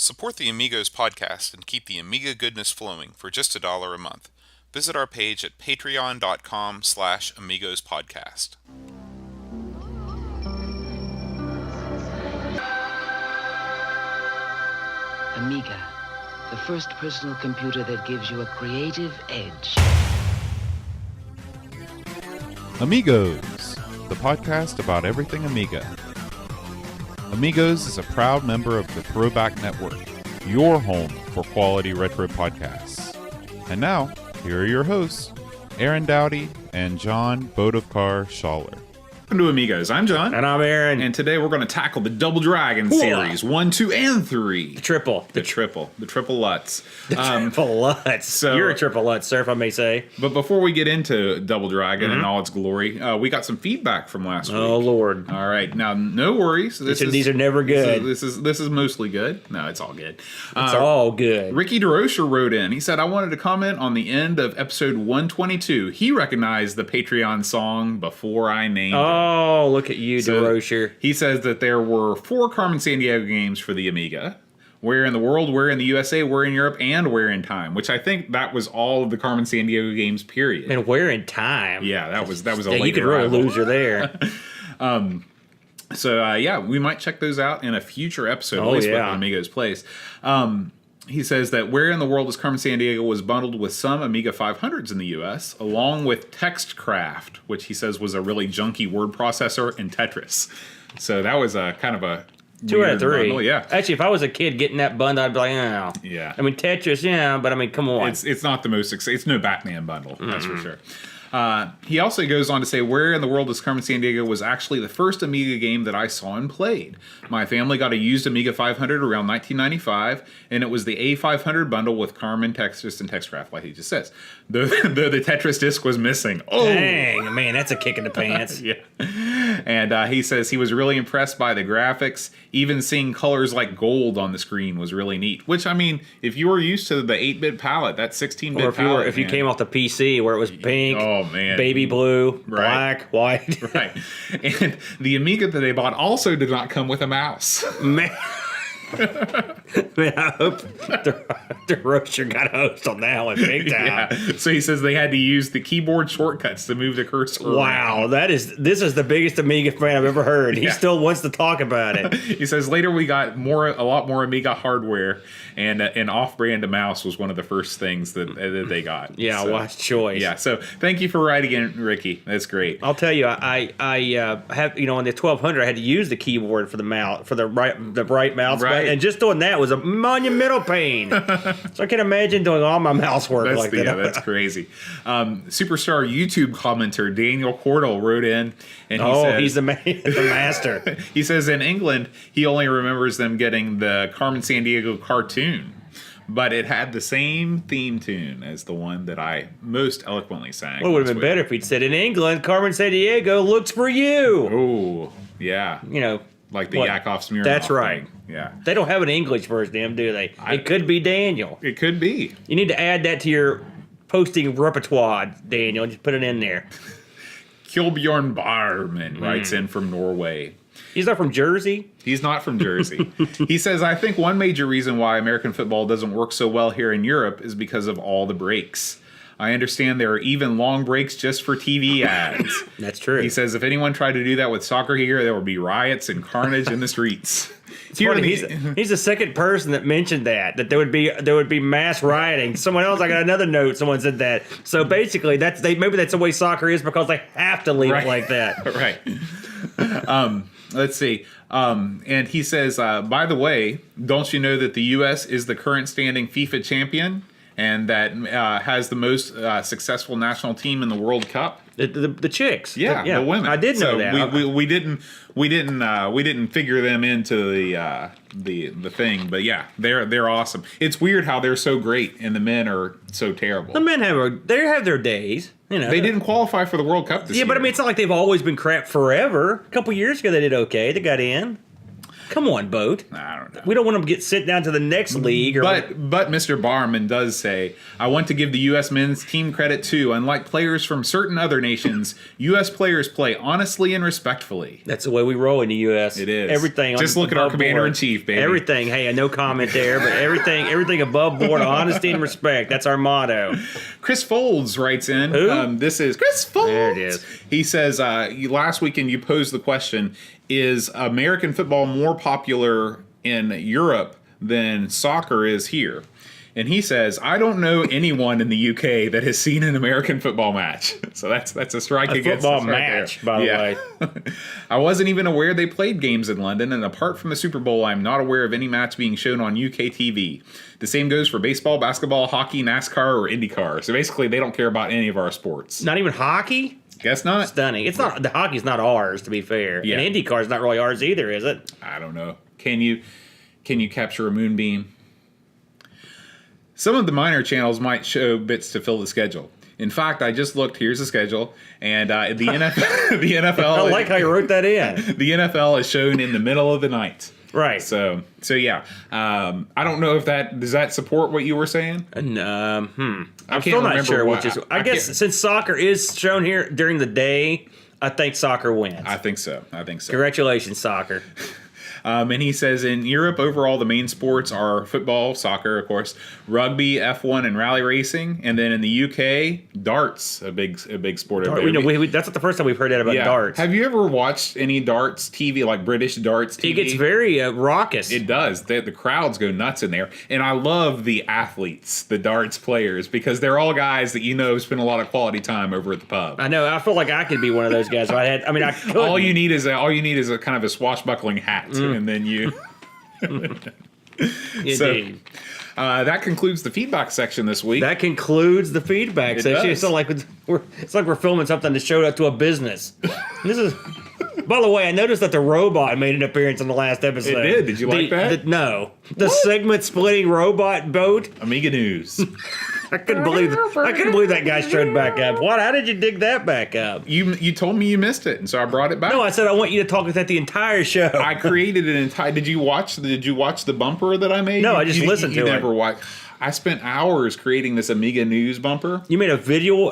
Support the Amigos podcast and keep the Amiga goodness flowing for just $1 a month. Visit our page at patreon.com/AmigosPodcast. Amiga, the first personal computer that gives you a creative edge. Amigos, the podcast about everything Amiga. Amigos is a proud member of the Throwback Network, your home for quality retro podcasts. And now, here are your hosts, Aaron Dowdy and John Bodovkar Schaller. Welcome to Amigos. I'm John. And I'm Aaron. And today we're going to tackle the Double Dragon series, 1, 2, and 3. The triple. The triple Lutz. Triple Lutz. So, you're a triple Lutz, sir, if I may say. But before we get into Double Dragon and all its glory, we got some feedback from last week. Oh, Lord. All right. Now, no worries. These are never good. This is mostly good. No, it's all good. It's all good. Ricky DeRocher wrote in. He said, I wanted to comment on the end of episode 122. He recognized the Patreon song before I named it. Oh, look at you, DeRocher. He says that there were 4 Carmen Sandiego games for the Amiga. Where in the world, where in the USA, where in Europe, and where in time. Which I think that was all of the Carmen Sandiego games, period. And where in time? Yeah, that was a late you could really arrival. lose her there. So we might check those out in a future episode, at least with Amigos Place. He says that Where in the World is Carmen Sandiego was bundled with some Amiga 500s in the U.S., along with Textcraft, which he says was a really junky word processor, and Tetris. So that was a kind of a 2 out of 3. bundle, yeah. Actually, if I was a kid getting that bundle, I'd be like, oh. Yeah. I mean, Tetris, yeah, but I mean, come on. It's not the most... It's no Batman bundle, that's for sure. He also goes on to say, Where in the World is Carmen Sandiego was actually the first Amiga game that I saw and played. My family got a used Amiga 500 around 1995, and it was the A500 bundle with Carmen, Tetris, and Textcraft, like he just says. Though the Tetris disc was missing. Oh! Dang, man, that's a kick in the pants. Yeah. And he says he was really impressed by the graphics. Even seeing colors like gold on the screen was really neat. Which, I mean, if you were used to the 8-bit palette, that 16-bit Or palette... if you came off the PC where it was pink, oh, man. baby blue, Right. black, white. Right. And the Amiga that they bought also did not come with a mouse. Man. Man, I hope the Roaster got a host on that one big time. Yeah. So he says they had to use the keyboard shortcuts to move the cursor Wow, around. this is the biggest Amiga fan I've ever heard. He still wants to talk about it. He says later we got a lot more Amiga hardware, and an off-brand mouse was one of the first things that they got. Yeah, so, wise choice. Yeah, so thank you for writing in, Ricky. That's great. I'll tell you, I have on the 1200 I had to use the keyboard for the mouse for the right mouse, Right. and just doing that was a monumental pain. So I can imagine doing all my mouse work like that. Yeah, that's crazy. Superstar YouTube commenter Daniel Cordell wrote in, and he said, he's the master. He says in England he only remembers them getting the Carmen Sandiego cartoon, but it had the same theme tune as the one that I most eloquently sang. Well, it would have been better if he'd said, in England, Carmen Sandiego looks for you. Oh, yeah. You know. Like the Yakov Smirnoff That's right. thing. Yeah. They don't have an English version of them, do they? It could be Daniel. It could be. You need to add that to your posting repertoire, Daniel. Just put it in there. Kilbjorn Barman writes in from Norway. He's not from Jersey? He's not from Jersey. He says, I think one major reason why American football doesn't work so well here in Europe is because of all the breaks. I understand there are even long breaks just for TV ads. That's true. He says if anyone tried to do that with soccer here, there would be riots and carnage in the streets. Here Funny, he's the second person that mentioned that there would be mass rioting. Someone else, I got another note. Someone said that. So basically, maybe that's the way soccer is because they have to leave it like that. Right. Let's see. And he says, by the way, don't you know that the U.S. is the current standing FIFA champion? And that has the most successful national team in the World Cup. The chicks, the women. I did know that. We didn't figure them into the thing, but yeah, they're awesome. It's weird how they're so great and the men are so terrible. The men have their days. You know, they didn't qualify for the World Cup this year. Yeah, but I mean, it's not like they've always been crap forever. A couple years ago, they did okay. They got in. Come on, Boat. I don't know. We don't want them to get sent down to the next league. Or But Mr. Barman does say, I want to give the U.S. men's team credit too. Unlike players from certain other nations, U.S. players play honestly and respectfully. that's the way we roll in the U.S. It is. Everything. Just look at our above commander board. in chief, baby. Everything. Hey, no comment there, but everything above board, honesty and respect. That's our motto. Chris Folds writes in. Who? This is Chris Folds. There it is. He says, last weekend you posed the question, is American football more popular in Europe than soccer is here? And he says, I don't know anyone in the UK that has seen an American football match. So that's a strike against Football us right match, there. by the Yeah. way. I wasn't even aware they played games in London, and apart from the Super Bowl, I'm not aware of any match being shown on UK TV. The same goes for baseball, basketball, hockey, NASCAR, or IndyCar. So basically, they don't care about any of our sports. Not even hockey? Guess not. Stunning. It's not. The hockey's not ours, to be fair. Yeah. And IndyCar's not really ours either, is it? I don't know. Can you capture a moonbeam? Some of the minor channels might show bits to fill the schedule. In fact, I just looked. Here's the schedule, and the NFL. The NFL. I like how you wrote that in. The NFL is shown in the middle of the night. Right. So yeah. I don't know if does that support what you were saying. I'm can't still not remember sure what- which is. I I guess can't- since soccer is shown here during the day, I think soccer wins. I think so. Congratulations, soccer. And he says in Europe, overall, the main sports are football, soccer, of course, rugby, F1, and rally racing. And then in the UK, darts, a big sport over there. That's not the first time we've heard that about darts. Have you ever watched any darts TV, like British darts TV? It gets very raucous. It does. The crowds go nuts in there. And I love the athletes, the darts players, because they're all guys that spend a lot of quality time over at the pub. I know. I feel like I could be one of those guys. I could. All you need is a kind of a swashbuckling hat, and then you. Indeed. That concludes the feedback section this week. That concludes the feedback It section. does. It's like we're filming something to show up to a business. This is. By the way, I noticed that the robot made an appearance in the last episode. It did. Did you like that? No. The segment splitting robot boat. Amiga News. I couldn't believe that guy showed back up. What? How did you dig that back up? You told me you missed it, and so I brought it back. No, I said I want you to talk about the entire show. I created an entire. Did you watch the bumper that I made? No, I just listened to it. You never watched. I spent hours creating this Amiga News bumper. You made a visual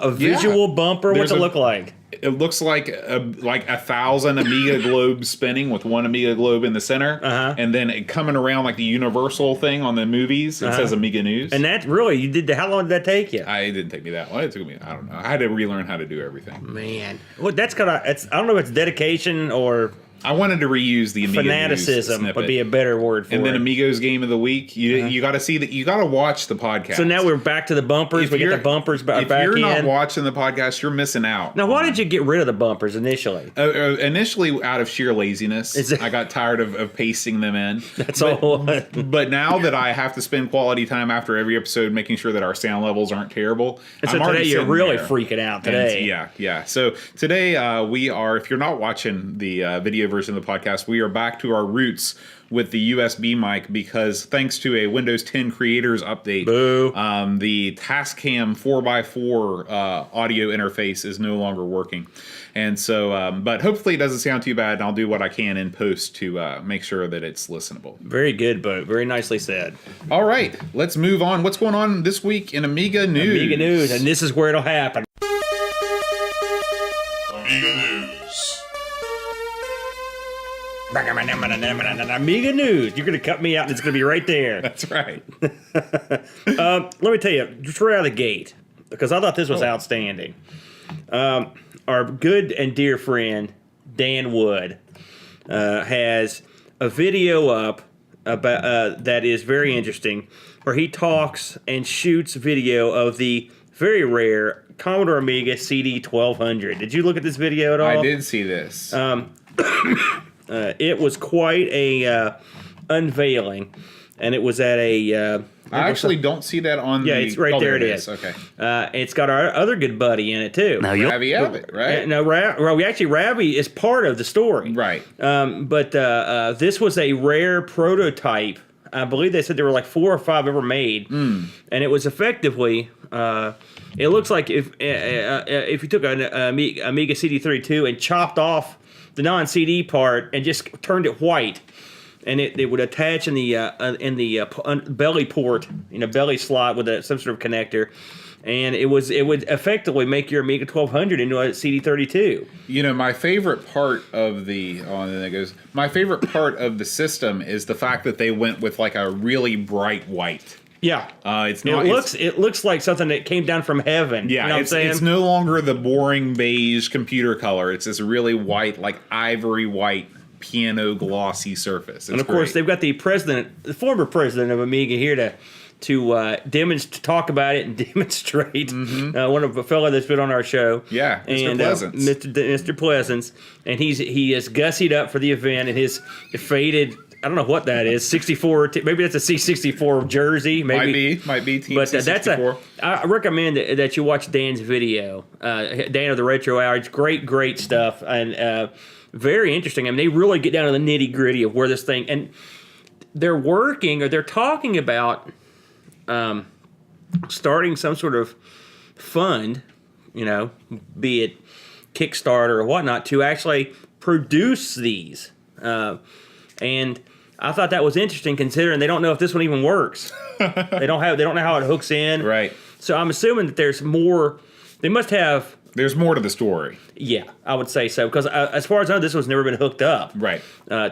bumper. What's it look like? It looks like 1,000 Amiga globes spinning with one Amiga globe in the center, and then it coming around like the universal thing on the movies. It says Amiga News. And that really, you did. How long did that take you? It didn't take me that long. It took me. I don't know. I had to relearn how to do everything. Man, well, that's kind of. I don't know if it's dedication or I wanted to reuse the Amiga fanaticism News would be a better word for and it. then Amigos Game of the Week. You got to see that. You got to watch the podcast. So now we're back to the bumpers. If We get you're- the bumpers back If you're in. not watching the podcast, you're missing out. Now, why did you get rid of the bumpers initially? Initially, out of sheer laziness, Is it- I got tired of pasting them in. That's all. But now that I have to spend quality time after every episode making sure that our sound levels aren't terrible, And so I'm already today you're sitting really there. freaking out And today. yeah. So today we are, if you're not watching the video version of the podcast, we are back to our roots with the USB mic because thanks to a Windows 10 creators update, the Tascam 4x4 audio interface is no longer working. And so, but hopefully it doesn't sound too bad, and I'll do what I can in post to make sure that it's listenable. Very good, Bo. Very nicely said. All right, let's move on. What's going on this week in Amiga News? Amiga News, and this is where it'll happen. Amiga News. Amiga News. You're going to cut me out, and it's going to be right there. That's right. Let me tell you, just right out of the gate, because I thought this was outstanding. Our good and dear friend, Dan Wood, has a video up about that is very interesting, where he talks and shoots video of the very rare Commodore Amiga CD 1200. Did you look at this video at all? I did see this. It was quite a unveiling, and it was at a... I actually don't see that on the... Yeah, it's right there. It is. Okay. It's got our other good buddy in it, too. Ravi Abbott, right? No, Ravi is part of the story. Right. But this was a rare prototype. I believe they said there were like 4 or 5 ever made. And it was effectively... it looks like if you took an Amiga CD32 and chopped off the non-CD part and just turned it white, and it would attach in the belly port, belly slot with some sort of connector, and it would effectively make your Amiga 1200 into a CD32. My favorite part of my favorite part of the system is the fact that they went with like a really bright white. Yeah, it looks like something that came down from heaven. Yeah, you know what I'm saying? It's no longer the boring beige computer color. It's this really white, like ivory white, piano glossy surface. And of course, they've got the former president of Amiga here to talk about it and demonstrate. One of a fellow that's been on our show. Yeah, Mr. Pleasance. Mr. Pleasance, and he is gussied up for the event in his faded. I don't know what that is. 64. Maybe that's a C64 jersey. Maybe might be. Team but C64. I recommend that you watch Dan's video. Dan of the Retro Hour. It's great stuff and very interesting. I mean, they really get down to the nitty gritty of where this thing and they're talking about starting some sort of fund, be it Kickstarter or whatnot, to actually produce these. And I thought that was interesting, considering they don't know if this one even works. They don't know how it hooks in. Right. So I'm assuming that there's more. They must have. There's more to the story. Yeah, I would say so, because as far as I know, this one's never been hooked up. Right.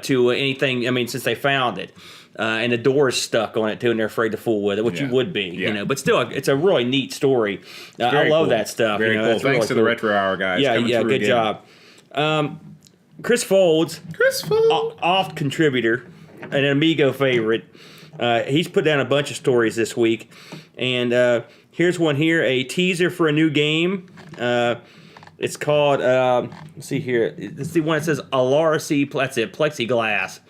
To anything. I mean, since they found it, and the door is stuck on it too, and they're afraid to fool with it, which you would be. Yeah. But still, it's a really neat story. I love that stuff. Very cool. Thanks really to the Retro Hour guys. Yeah, good job. Chris Folds, oft contributor, an Amigo favorite. He's put down a bunch of stories this week, and here's one here, a teaser for a new game. It's called, let's see here, it's the one that says Alarcy, that's it, Plexiglass.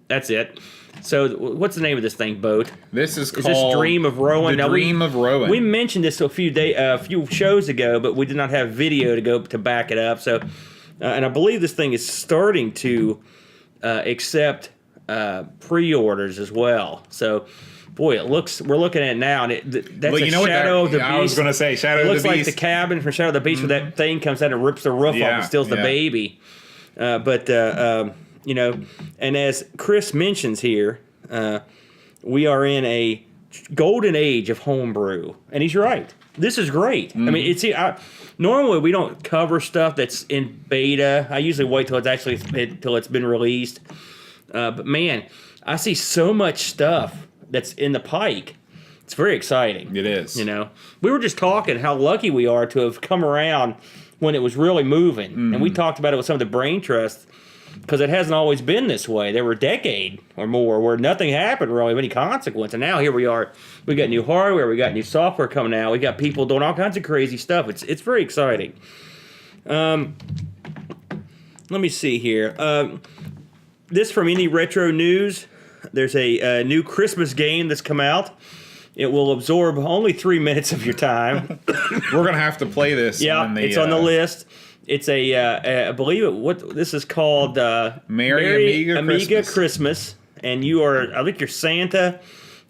That's it. So what's the name of this thing, Boat? This is this Dream of Rowan? Dream of Rowan. We mentioned this a few shows ago, but we did not have video to back it up. So, and I believe this thing is starting to accept pre-orders as well. So, boy, we're looking at it now, and that's Shadow of the Beast. I was going to say Shadow of the Beast. It looks like the cabin from Shadow of the Beast, where that thing comes out and rips the roof off and steals the baby. And as Chris mentions here, we are in a golden age of homebrew, and he's right. This is great. I mean, normally we don't cover stuff that's in beta. I usually wait till it's been released. But man, I see so much stuff that's in the pike. It's very exciting. It is. We were just talking how lucky we are to have come around when it was really moving, and we talked about it with some of the brain trusts. Because it hasn't always been this way. There were a decade or more where nothing happened really of any consequence. And now here we are. We got new hardware. We got new software coming out. We got people doing all kinds of crazy stuff. It's very exciting. Let me see here. This from Indie Retro News. There's a new Christmas game that's come out. It will absorb only 3 minutes of your time. We're going to have to play this. Yeah, it's on the list. It's I believe what this is called Merry Amiga Christmas. And I think you're Santa,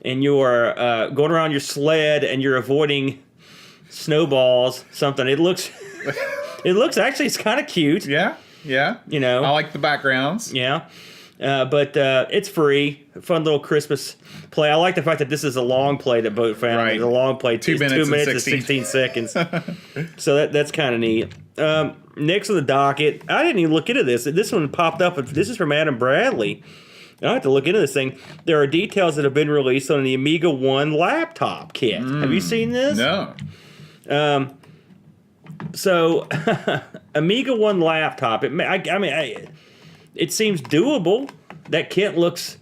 and you are going around your sled, and you're avoiding snowballs, something. It looks actually, it's kind of cute. Yeah. I like the backgrounds. Yeah. But it's free. Fun little Christmas play. I like the fact that this is a long play that Boat found. Right. It's a long play. 2 minutes and 16 seconds. So that's kind of neat. Next on the docket, I didn't even look into this. This one popped up. This is from Adam Bradley. I have to look into this thing. There are details that have been released on the Amiga 1 laptop kit. Have you seen this? No. So, Amiga 1 laptop. It seems doable. That kit looks.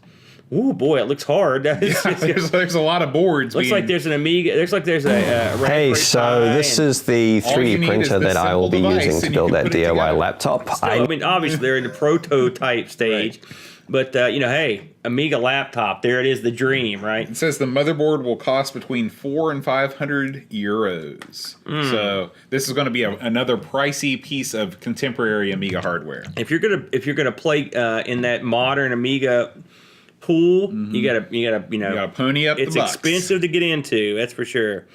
Ooh boy, it looks hard. There's a lot of boards. Looks like there's an Amiga. Looks like there's a. Hey, so this is the 3D printer that I will be using to build that DIY laptop. I mean, obviously they're in the prototype stage, right. But hey, Amiga laptop. There it is, the dream, right? It says the motherboard will cost between €400 and €500. So this is going to be another pricey piece of contemporary Amiga hardware. If you're gonna play in that modern Amiga pool, you gotta pony up. It's the bucks. expensive to get into, that's for sure.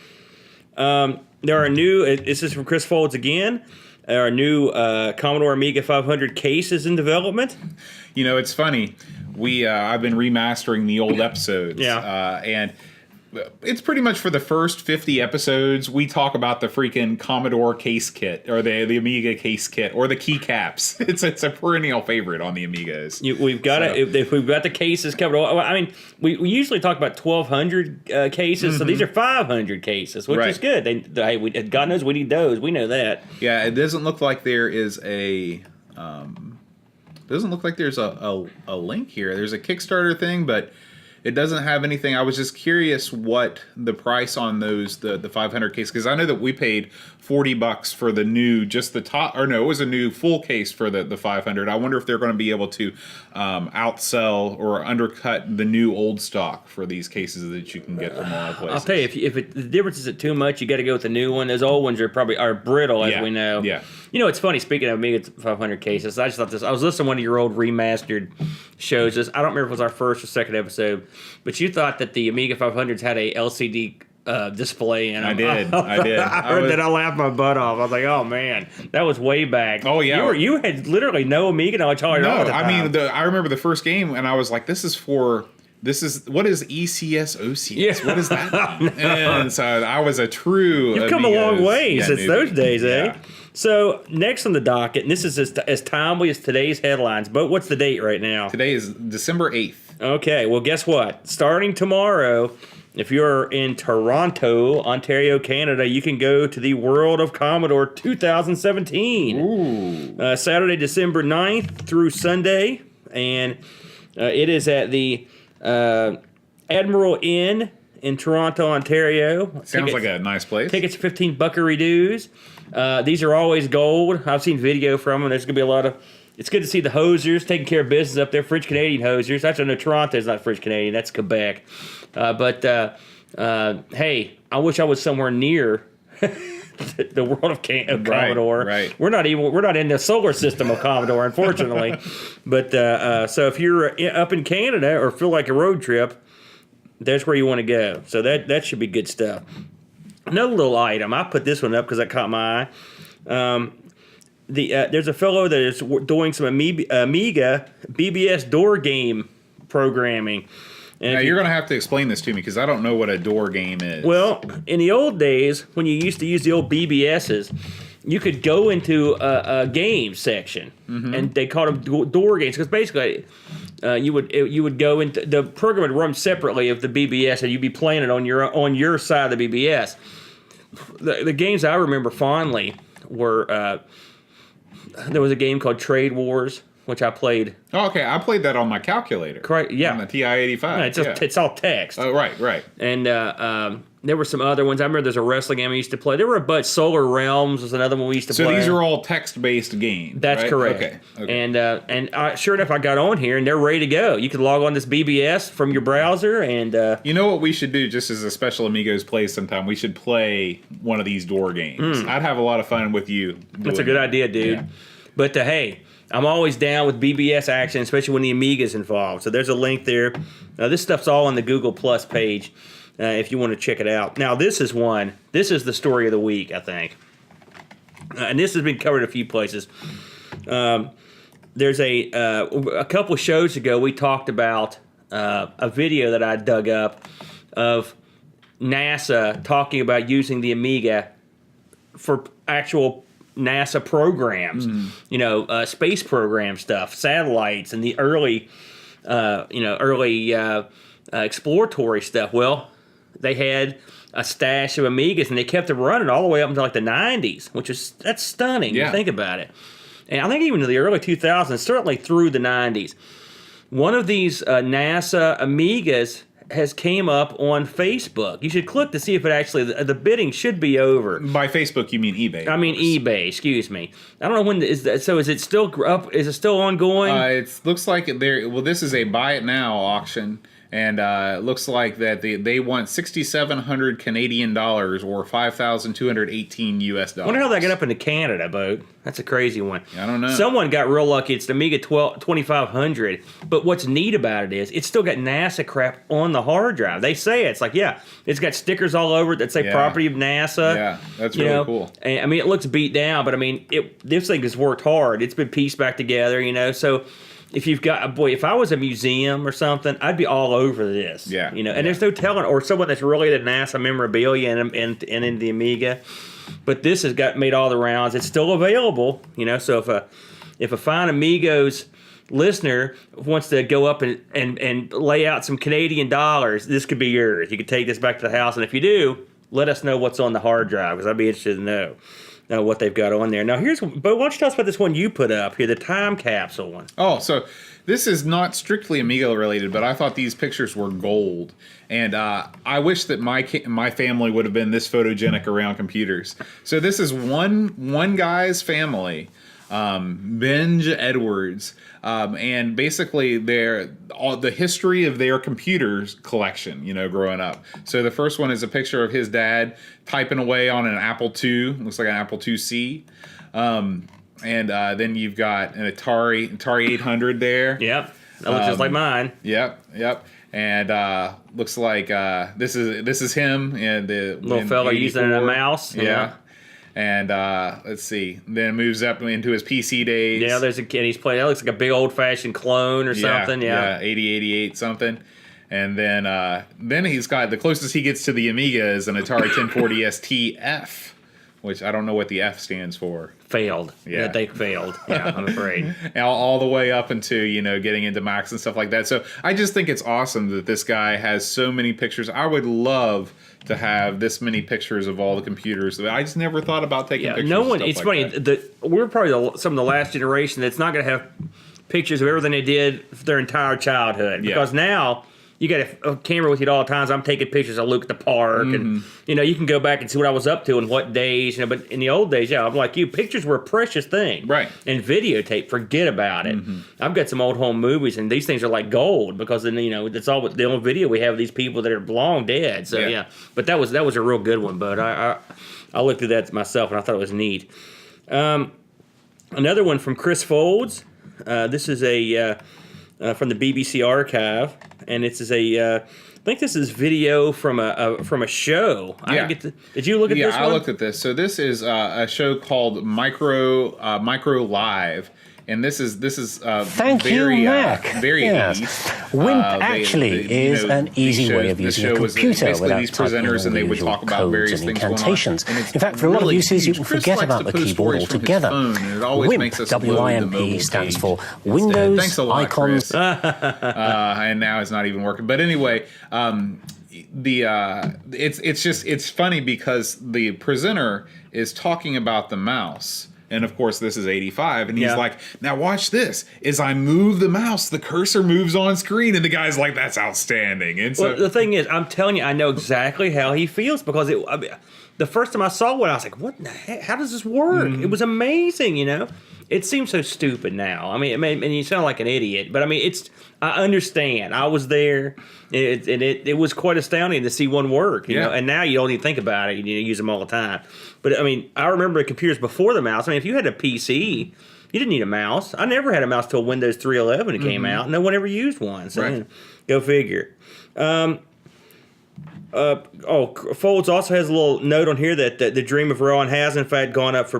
There are new. This is from Chris Folds again. our new Commodore Amiga 500 case is in development. You know, it's funny. I've been remastering the old episodes. And it's pretty much for the first 50 episodes, we talk about the freaking Commodore case kit or the Amiga case kit or the keycaps. It's a perennial favorite on the Amigas. We've got if we've got the cases covered. I mean, we usually talk about 1,200 cases, so these are 500 cases, which is good. God knows we need those. We know that. Yeah, it doesn't look like there is a. Doesn't look like there's a link here. There's a Kickstarter thing, but it doesn't have anything. I was just curious what the price on those the 500 case, because I know that we paid $40 for the new, just the top, or no, it was a new full case for the 500. I wonder if they're going to be able to outsell or undercut the new old stock for these cases that you can get from a lot of places. I'll tell you, if the difference isn't too much, you got to go with the new one. Those old ones are brittle, as we know. Yeah. You know, it's funny, speaking of Amiga 500 cases, I just thought this, I was listening to one of your old remastered shows. I don't remember if it was our first or second episode, but you thought that the Amiga 500s had a LCD display in them. I did. I heard that. I laughed my butt off. I was like, oh man, that was way back. Oh yeah. You had literally no Amiga knowledge all your own at the time. I mean, I remember the first game and I was like, what is ECS OCS? Yeah. What is that? And so I was a true You've come a long way since those days, eh? Yeah. So next on the docket, and this is as timely as today's headlines, but what's the date right now? Today is December 8th. Okay, well guess what? Starting tomorrow, if you're in Toronto, Ontario, Canada, you can go to the World of Commodore 2017. Ooh. Saturday, December 9th through Sunday, and it is at the Admiral Inn in Toronto, Ontario. Sounds like a nice place. Tickets 15 buckaree dues. These are always gold. I've seen video from them. There's going to be a lot of... It's good to see the hosers taking care of business up there, French-Canadian hosers. Actually, no, Toronto's not French-Canadian. That's Quebec. Hey, I wish I was somewhere near the world of Commodore. Right. We're not in the solar system of Commodore, unfortunately. But so if you're up in Canada or feel like a road trip, that's where you want to go. So that should be good stuff. Another little item. I put this one up because that caught my eye. There's a fellow that is doing some Amiga BBS door game programming. And now you're going to have to explain this to me because I don't know what a door game is. Well, in the old days, when you used to use the old BBSs, you could go into a game section, and they called them door games because basically you would go into the program would run separately of the BBS, and you'd be playing it on your side of the BBS. The games I remember fondly were there was a game called Trade Wars, which I played. Oh, okay. I played that on my calculator. Correct. Yeah. On the TI-85. No, it's all text. Oh, right. And there were some other ones. I remember there's a wrestling game I used to play. There were a bunch. Solar Realms was another one we used to play. So these are all text-based games. That's right? correct. Okay. And sure enough, I got on here and they're ready to go. You could log on this BBS from your browser and. You know what we should do, just as a special Amigos play sometime? We should play one of these door games. I'd have a lot of fun with you. That's a good idea, dude. Yeah. But hey. I'm always down with BBS action, especially when the Amiga's involved. So there's a link there. This stuff's all on the Google Plus page if you want to check it out. Now, this is one. This is the story of the week, I think. And this has been covered a few places. There's a couple shows ago, we talked about a video that I dug up of NASA talking about using the Amiga for actual NASA programs, space program stuff, satellites, and the early exploratory stuff. Well, they had a stash of Amigas, and they kept them running all the way up until like the 90s, that's stunning. Yeah. You think about it. And I think even to the early 2000s, certainly through the 90s. One of these NASA Amigas has came up on Facebook. You should click to see if it actually, the bidding should be over. By Facebook, you mean eBay? I mean eBay, excuse me. I don't know when, is it still up, is it still ongoing? It looks like this is a buy it now auction, And it looks like that they want $6,700 Canadian dollars or $5,218 US. I wonder how they get up into Canada, Bo. That's a crazy one. I don't know. Someone got real lucky. It's the Amiga 2500. But what's neat about it is it's still got NASA crap on the hard drive. They say it's like, yeah, it's got stickers all over it that say property of NASA. Yeah, that's really cool. And, I mean, it looks beat down, but I mean, this thing has worked hard. It's been pieced back together, So if you've got if I was a museum or something, I'd be all over this. Yeah. And there's no telling, or someone that's really the NASA memorabilia and in the Amiga. But this has made all the rounds. It's still available, So if a fine Amigos listener wants to go up and lay out some Canadian dollars, this could be yours. You could take this back to the house, and if you do, let us know what's on the hard drive, because I'd be interested to know what they've got on there. Now, but why don't you tell us about this one you put up here, the time capsule one? Oh, so this is not strictly Amiga related, but I thought these pictures were gold. And I wish that my family would have been this photogenic around computers. So this is one guy's family, Benj Edwards, and basically the history of their computers collection, growing up. So the first one is a picture of his dad typing away on an Apple II, looks like an Apple IIc. And then you've got an Atari 800 there. Yep, that looks just like mine. Yep. And looks like this is him and the little fella using a mouse. Yeah. And let's see. Then it moves up into his PC days. Yeah, there's a kid. He's playing. That looks like a big old fashioned clone or something. Yeah, 8088 something. And then he's got the closest he gets to the Amiga is an Atari 1040 ST-F, which I don't know what the F stands for. Failed. Yeah, they failed. Yeah, I'm afraid. all the way up into getting into Macs and stuff like that. So I just think it's awesome that this guy has so many pictures. I would love to have this many pictures of all the computers. I just never thought about taking pictures. No one. Of It's stuff like funny. that. We're probably some of the last generation that's not going to have pictures of everything they did for their entire childhood. Because now you got a camera with you at all times. I'm taking pictures of Luke at the park, and you can go back and see what I was up to and what days. But in the old days, I'm like you. Pictures were a precious thing, right? And videotape, forget about it. I've got some old home movies, and these things are like gold because then that's all the only video we have of these people that are long dead. So yeah. But that was a real good one. But I looked at that myself, and I thought it was neat. Another one from Chris Folds. This is from the BBC archive, and this is I think this is video from a show. Yeah. Did you look at this one? Yeah, I looked at this. So this is a show called Micro Live. And this is Thank very, you, Mac. Very yes. easy. WIMP actually is an easy way of using a computer without typing all the usual codes and incantations. In fact, for a lot of uses, you can forget about the keyboard altogether. WIMP, W-I-M-P, stands for Windows Icons. And now it's not even working. But anyway, it's funny because the presenter is talking about the mouse. And of course, this is 85, and he's like, now watch this. As I move the mouse, the cursor moves on screen, and the guy's like, that's outstanding. And so the thing is, I'm telling you, I know exactly how he feels because the first time I saw one, I was like, what the heck? How does this work? It was amazing, It seems so stupid now. I mean, and you sound like an idiot, but I mean, I understand. I was there, it was quite astounding to see one work, and now you don't even think about it. You use them all the time. But I mean, I remember the computers before the mouse. I mean, if you had a PC, you didn't need a mouse. I never had a mouse till Windows 3.11 when it came out. No one ever used one. So go figure. Folds also has a little note on here that the Dream of Rowan has in fact gone up for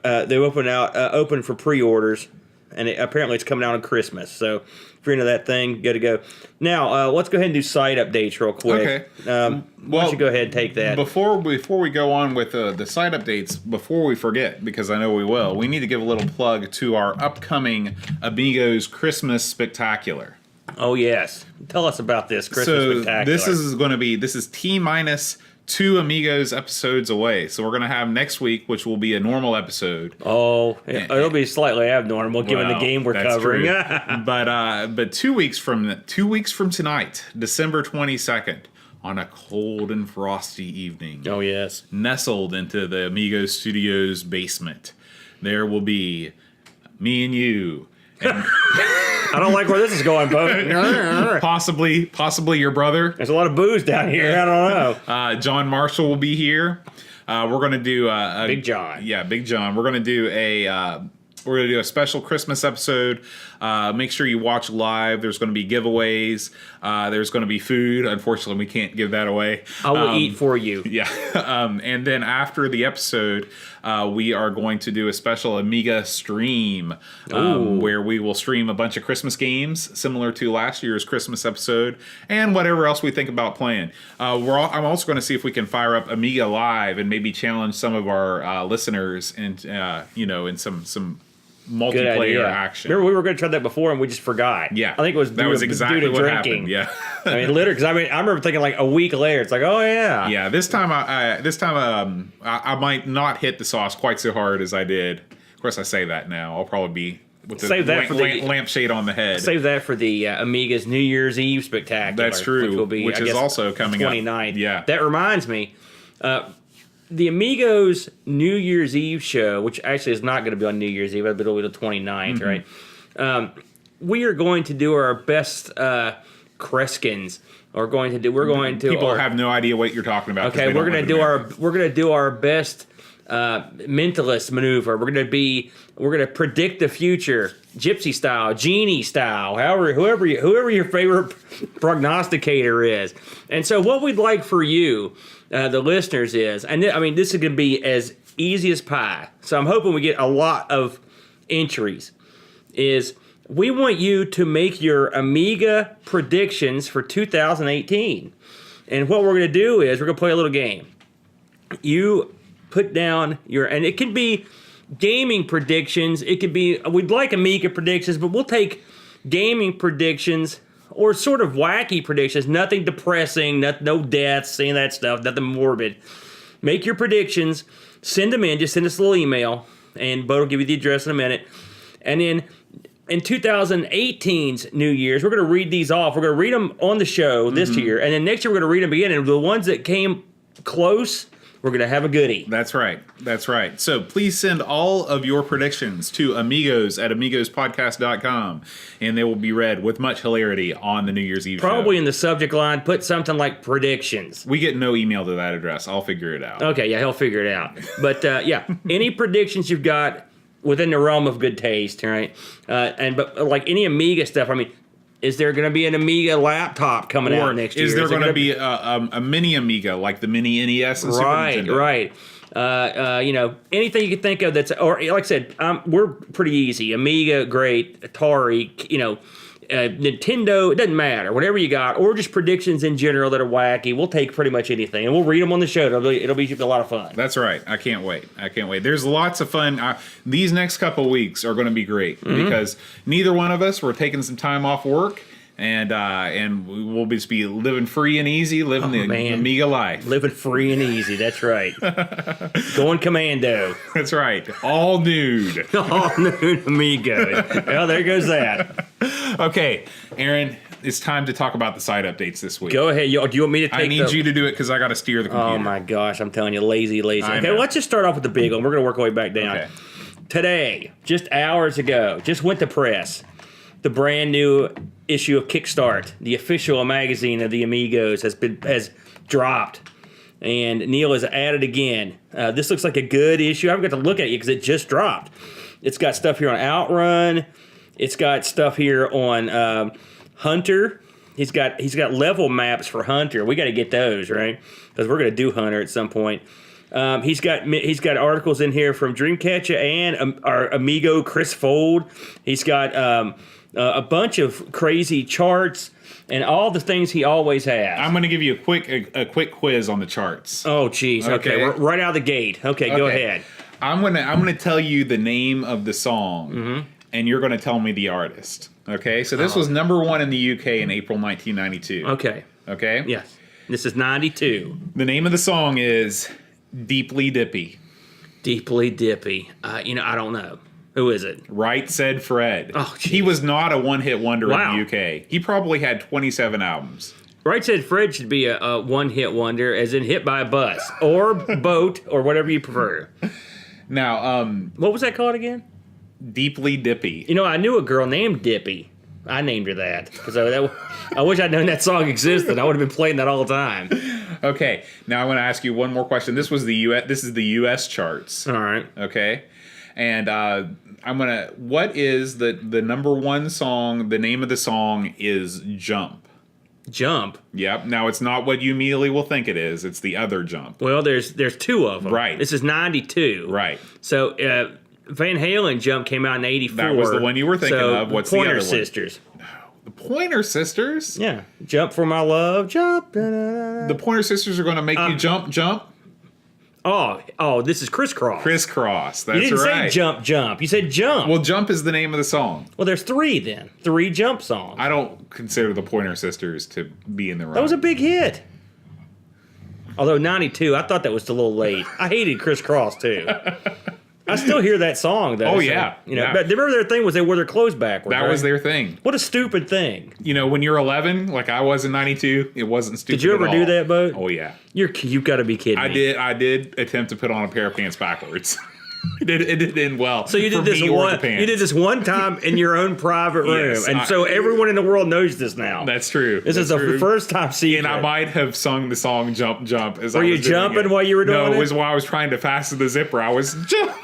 they open for pre-orders, and apparently it's coming out on Christmas. So if you're into that thing, good to go. Now let's go ahead and do site updates real quick. Okay. Why don't you go ahead and take that? Before we go on with the site updates, before we forget, because I know we will, we need to give a little plug to our upcoming Amigos Christmas Spectacular. Oh yes, tell us about this Christmas Spectacular. This is T-minus 2 Amigos episodes away. So we're going to have next week, which will be a normal episode. Oh, it'll be slightly abnormal given the game we're covering. But 2 weeks from tonight, December 22nd, on a cold and frosty evening. Oh, yes. Nestled into the Amigos Studios basement, there will be me and you. And I don't like where this is going, Bo. Possibly your brother. There's a lot of booze down here. I don't know. John Marshall will be here. We're going to do Big John. Yeah, Big John. We're going to do a special Christmas episode. Make sure you watch live. There's going to be giveaways. There's going to be food. Unfortunately, we can't give that away. I will eat for you. Yeah. And then after the episode, we are going to do a special Amiga stream where we will stream a bunch of Christmas games similar to last year's Christmas episode and whatever else we think about playing. I'm also going to see if we can fire up Amiga Live and maybe challenge some of our listeners and in some multiplayer action. Remember, we were going to try that before and we just forgot. Yeah, I think it was that was exactly due to what drinking. happened. Yeah, I mean, literally, because I remember thinking like a week later, it's like, oh yeah, yeah. This time I might not hit the sauce quite so hard as I did. Of course, I say that now. I'll probably be with the lampshade on the head. Save that for the Amiga's New Year's Eve spectacular. That's true. Which will be, which is also coming 29th. up. Yeah, that reminds me. The Amigos New Year's Eve show, which actually is not going to be on New Year's Eve, but it'll be the 29th, right? We are going to do our best Kreskins. We're going to. People have no idea what you're talking about. Okay, we're going to do our best mentalist maneuver. We're going to predict the future, gypsy style, genie style, whoever your favorite prognosticator is. And so, what we'd like for you. The listeners is, and this is going to be as easy as pie. So I'm hoping we get a lot of entries. Is we want you to make your Amiga predictions for 2018, and what we're going to do is we're going to play a little game. You put down and it can be gaming predictions. It could be we'd like Amiga predictions, but we'll take gaming predictions. Or sort of wacky predictions, nothing depressing, no deaths, any of that stuff, nothing morbid. Make your predictions, send them in, just send us a little email, and Bo will give you the address in a minute. And then in 2018's New Year's, we're going to read these off. We're going to read them on the show this year, and then next year we're going to read them again. And the ones that came close, we're going to have a goodie. That's right. So please send all of your predictions to amigospodcast.com, and they will be read with much hilarity on the New Year's Eve Probably show. In the subject line, put something like predictions. We get no email to that address. I'll figure it out. Okay, yeah, he'll figure it out. But, any predictions you've got within the realm of good taste, right? But like any Amiga stuff, is there going to be an Amiga laptop coming out next year? Is there going to be a mini Amiga like the mini NES and Super Nintendo? Right. Anything you can think of that's, or like I said, we're pretty easy. Amiga, great. Atari, Nintendo, it doesn't matter. Whatever you got, or just predictions in general that are wacky. We'll take pretty much anything, and we'll read them on the show. It'll be a lot of fun. That's right. I can't wait. There's lots of fun. These next couple weeks are going to be great because neither one of us, we're taking some time off work. And we will just be living free and easy, living the Amiga life. Living free and easy, that's right. Going commando. That's right. All nude. All nude Amiga. Well, there goes that. Okay, Aaron, it's time to talk about the site updates this week. Go ahead. Do you want me to take I need you to do it because I got to steer the computer. Oh, my gosh. I'm telling you, lazy. Okay, let's just start off with the big one. We're going to work our way back down. Okay. Today, just hours ago, just went to press. The brand new issue of Kickstart, the official magazine of the Amigos, has dropped, and Neil has added again. This looks like a good issue. I haven't got to look at it because it just dropped. It's got stuff here on Outrun. It's got stuff here on Hunter. He's got level maps for Hunter. We got to get those, right? Because we're going to do Hunter at some point. He's got articles in here from Dreamcatcher and our amigo Chris Fold. He's got a bunch of crazy charts and all the things he always has. I'm going to give you a quick quiz on the charts. Oh, geez. Okay, right out of the gate. Okay, go ahead. I'm gonna tell you the name of the song, and you're going to tell me the artist. Okay, so this was number 1 in the UK in April 1992. Okay. Yes. This is 92. The name of the song is Deeply Dippy. Deeply Dippy. I don't know. Who is it? Right Said Fred. Oh, geez. He was not a one-hit wonder in the UK. He probably had 27 albums. Right Said Fred should be a one-hit wonder, as in hit by a bus or boat or whatever you prefer. Now, what was that called again? Deeply Dippy. I knew a girl named Dippy. I named her that. So I wish I'd known that song existed. I would have been playing that all the time. Okay, now I want to ask you one more question. This was the U.S. This is the U.S. charts. All right. Okay, and what is the number one song? The name of the song is "Jump." Jump. Yep. Now it's not what you immediately will think it is. It's the other Jump. Well, there's two of them. Right. This is 92. Right. So Van Halen Jump came out in 84. That was the one you were thinking of. What's the other one? Pointer Sisters. The Pointer Sisters? Yeah. Jump for my love. Jump. The Pointer Sisters are going to make you jump. Oh, this is Crisscross. Crisscross. That's right. You didn't say jump. You said jump. Well, Jump is the name of the song. Well, there's three then. 3 Jump songs. I don't consider the Pointer Sisters to be in the right. That was a big hit. Although 92, I thought that was a little late. I hated Crisscross too. I still hear that song though. Oh so, yeah. But remember their thing was they wore their clothes backwards. That was their thing. What a stupid thing. When you're 11, like I was in 92, it wasn't stupid. Did you ever do that, Bo? Oh yeah. You've got to be kidding me. I did attempt to put on a pair of pants backwards. It didn't end well. So you did this one. You did this one time in your own private room, yes, so everyone in the world knows this now. That's true. This is the first time seeing. And I might have sung the song "Jump, Jump." Were you jumping while you were doing it? No, it was while I was trying to fasten the zipper. I was jump.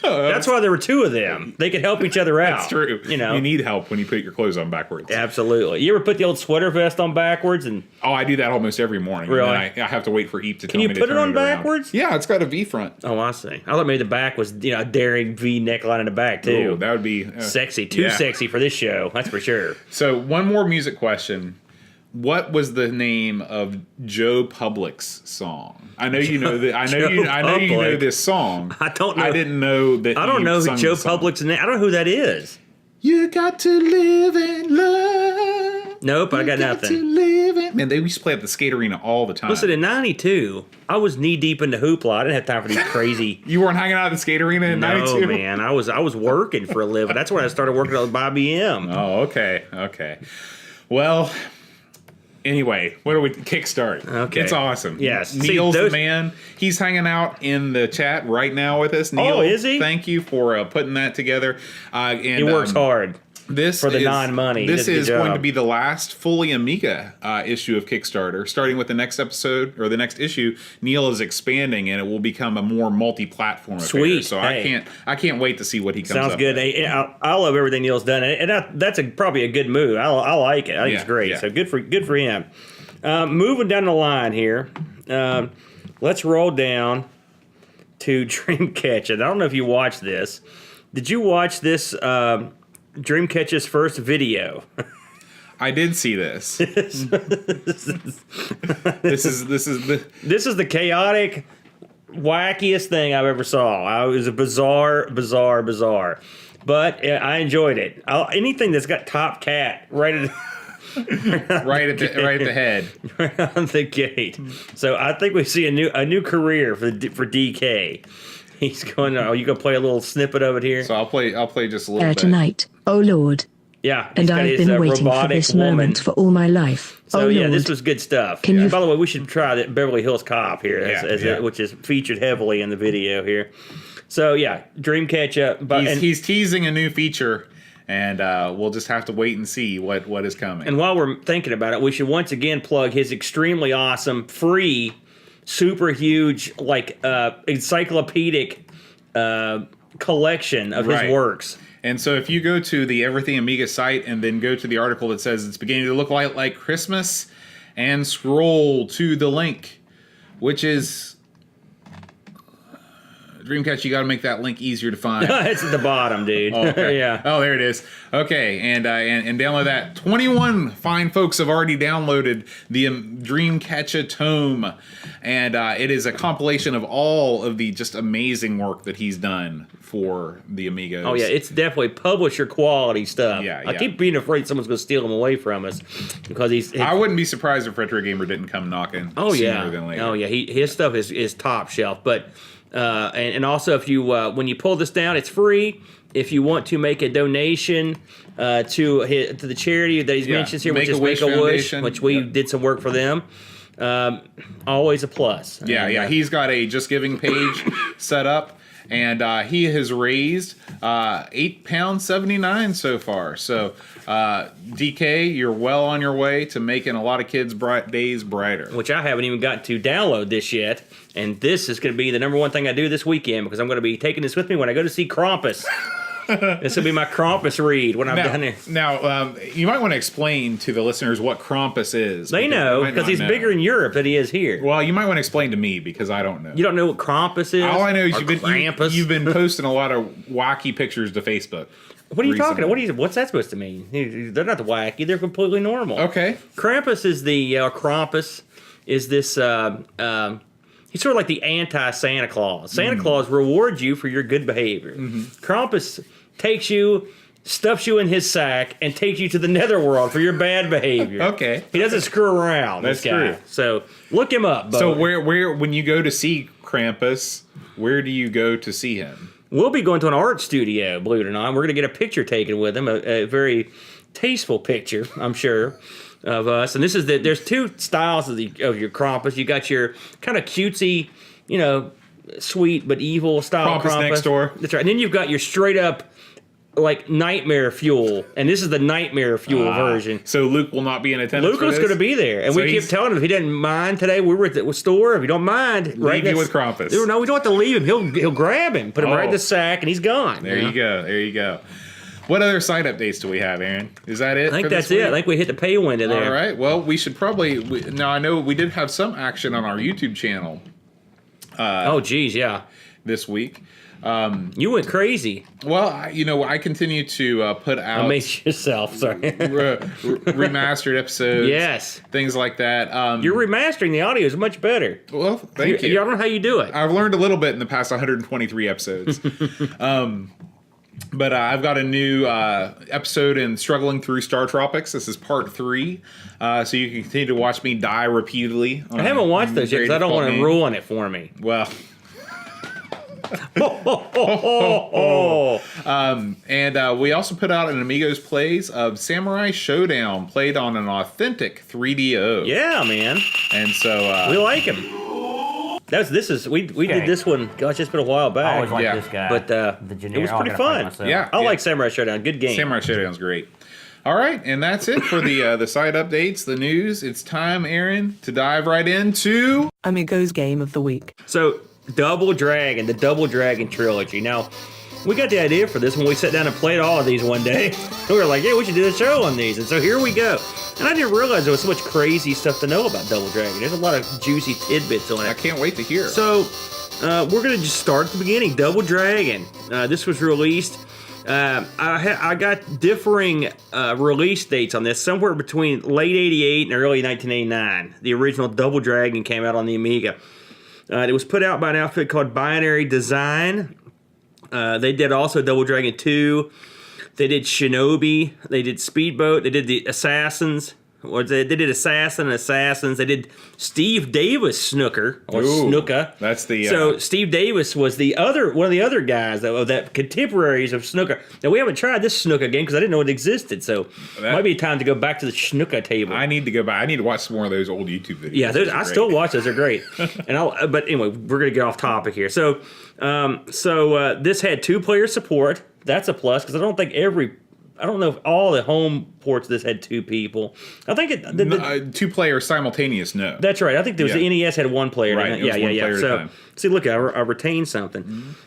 That's why there were two of them. They could help each other out. That's true. You need help when you put your clothes on backwards. Absolutely. You ever put the old sweater vest on backwards? Oh, I do that almost every morning. Really? And I have to wait for Eep to tell me to turn Can you put it on around. backwards? Yeah, it's got a V front. Oh, I see. I thought maybe the back was a daring V neckline in the back too. Ooh, that would be sexy. Too sexy for this show. That's for sure. So one more music question. What was the name of Joe Public's song? I know you know that. I know you know this song. I don't know. I didn't know that. I don't know who Joe Public's name. I don't know who that is. You got to live in love. Nope, I got nothing. To live in. Man, they used to play at the skate arena all the time. Listen, in '92, I was knee deep into hoopla. I didn't have time for these crazy. You weren't hanging out at the skate arena in '92? No, man. I was working for a living. That's when I started working at Bobby M. Oh, okay. Well. Anyway, what do we kickstart? Okay. It's awesome. Yes. Neil's the man. He's hanging out in the chat right now with us. Neil, is he? Thank you for putting that together. And he works hard. For the non-money. This is going to be the last fully Amiga issue of Kickstarter. Starting with the next episode or the next issue, Neil is expanding and it will become a more multi-platform Sweet. affair. So I can't wait to see what he comes up with. Sounds good. Hey, I love everything Neil's done, and that's probably a good move. I like it. I think it's great. Yeah. So good for him. Moving down the line here, let's roll down to Dreamcatcher. I don't know if you watched this. Did you watch this? Dreamcatcher's first video. I did see this. This is the chaotic, wackiest thing I've ever saw. It was a bizarre. But I enjoyed it. Anything that's got Top Cat right at right at the head, right on the gate. So I think we see a new career for DK. He's going. Oh, you gonna play a little snippet of it here? So I'll play just a little bit. Tonight, oh Lord. Yeah, and I've been waiting for this moment for all my life. So this was good stuff. By the way, we should try that Beverly Hills Cop here, which is featured heavily in the video here. So yeah, Dreamcatcher. But he's teasing a new feature. And we'll just have to wait and see what is coming. And while we're thinking about it, we should once again plug his extremely awesome, free, super huge, encyclopedic collection of his works. And so if you go to the Everything Amiga site and then go to the article that says it's beginning to look like Christmas and scroll to the link, which is... Dreamcatcher, you got to make that link easier to find. It's at the bottom, dude. Oh, okay. Yeah. Oh, there it is. Okay, and download that. 21 fine folks have already downloaded the Dreamcatcher tome, and it is a compilation of all of the just amazing work that he's done for the Amigos. Oh yeah, it's definitely publisher quality stuff. Yeah. I keep being afraid someone's going to steal them away from us because I wouldn't be surprised if Retro Gamer didn't come knocking. Sooner than later. Oh yeah, his stuff is top shelf, but. And also, if you when you pull this down, it's free. If you want to make a donation to the charity that he's mentioned here, which is Make-A-Wish, which we did some work for them, always a plus. Yeah. He's got a Just Giving page set up. and he has raised £8.79 so far. So, DK, you're well on your way to making a lot of kids' days brighter. Which I haven't even got to download this yet. And this is going to be the number one thing I do this weekend because I'm going to be taking this with me when I go to see Krampus. This will be my Krampus read when I'm down there. Now, you might want to explain to the listeners what Krampus is. They know, because he's bigger in Europe than he is here. Well, you might want to explain to me, because I don't know. You don't know what Krampus is? All I know is you've been posting a lot of wacky pictures to Facebook. What are you talking about? What's that supposed to mean? They're not the wacky. They're completely normal. Okay. Krampus is Krampus is this... he's sort of like the anti-Santa Claus. Santa Claus rewards you for your good behavior. Krampus takes you, stuffs you in his sack, and takes you to the netherworld for your bad behavior. Okay. He doesn't screw around, That's this guy. true. So, look him up, Bo. So, where when you go to see Krampus, where do you go to see him? We'll be going to an art studio, believe it or not. We're going to get a picture taken with him, a very tasteful picture, I'm sure, of us. And this is there's two styles of your Krampus. You got your kind of cutesy, sweet but evil style Krampus. Next door. That's right. And then you've got your straight up, like, nightmare fuel. And this is the nightmare fuel version. So Luke will not be in attendance. Luke is going to be there. And so we keep telling him if he doesn't mind today, we were at the store. If you don't mind, leave you with Krampus. No, we don't have to leave him. He'll grab him, put him right in the sack, and he's gone. There you go. There you go. What other site updates do we have, Aaron? Is that it? I think that's it. I think we hit the pay window there. All right. Well, we should probably... Now, I know we did have some action on our YouTube channel. Yeah. This week. You went crazy. Well, I continue to put out... Amaze yourself, sorry. Remastered episodes. Yes. Things like that. You're remastering the audio is much better. Well, thank you. I don't know how you do it. I've learned a little bit in the past 123 episodes. But I've got a new episode in Struggling Through Star Tropics. This is part 3. So you can continue to watch me die repeatedly. I haven't watched those yet because I don't want to ruin it for me. Well... And we also put out an Amigos plays of Samurai Showdown, played on an authentic 3DO. Yeah, man. And so we like him. We did this one. Gosh, it's been a while back. I always liked this guy. But it was pretty fun. I like Samurai Showdown. Good game. Samurai Showdown's great. All right, and that's it for the side updates, the news. It's time, Aaron, to dive right into Amigos Game of the Week. So, Double Dragon, the Double Dragon trilogy. Now, we got the idea for this when we sat down and played all of these one day. We were like, yeah, we should do a show on these. And so here we go. And I didn't realize there was so much crazy stuff to know about Double Dragon. There's a lot of juicy tidbits on it. I can't wait to hear. So, we're going to just start at the beginning. Double Dragon. This was released. I got differing release dates on this, somewhere between late 88 and early 1989. The original Double Dragon came out on the Amiga. It was put out by an outfit called Binary Design. They did also Double Dragon 2. They did Shinobi. They did Speedboat. They did the Assassins. They did Assassin and Assassins. They did Steve Davis Snooker or Snooka. That's the so Steve Davis was one of the other guys that contemporaries of Snooker. Now we haven't tried this Snooker game because I didn't know it existed. So it might be time to go back to the Snooker table. I need to go back. I need to watch some more of those old YouTube videos. Yeah, I still watch those. They're great. But anyway, we're gonna get off topic here. So this had 2-player support. That's a plus because I don't know if all the home ports of this had 2 people. I think 2-player simultaneous. No, that's right. I think there was the NES had 1 player. Right. Yeah. So see, look, I retained something.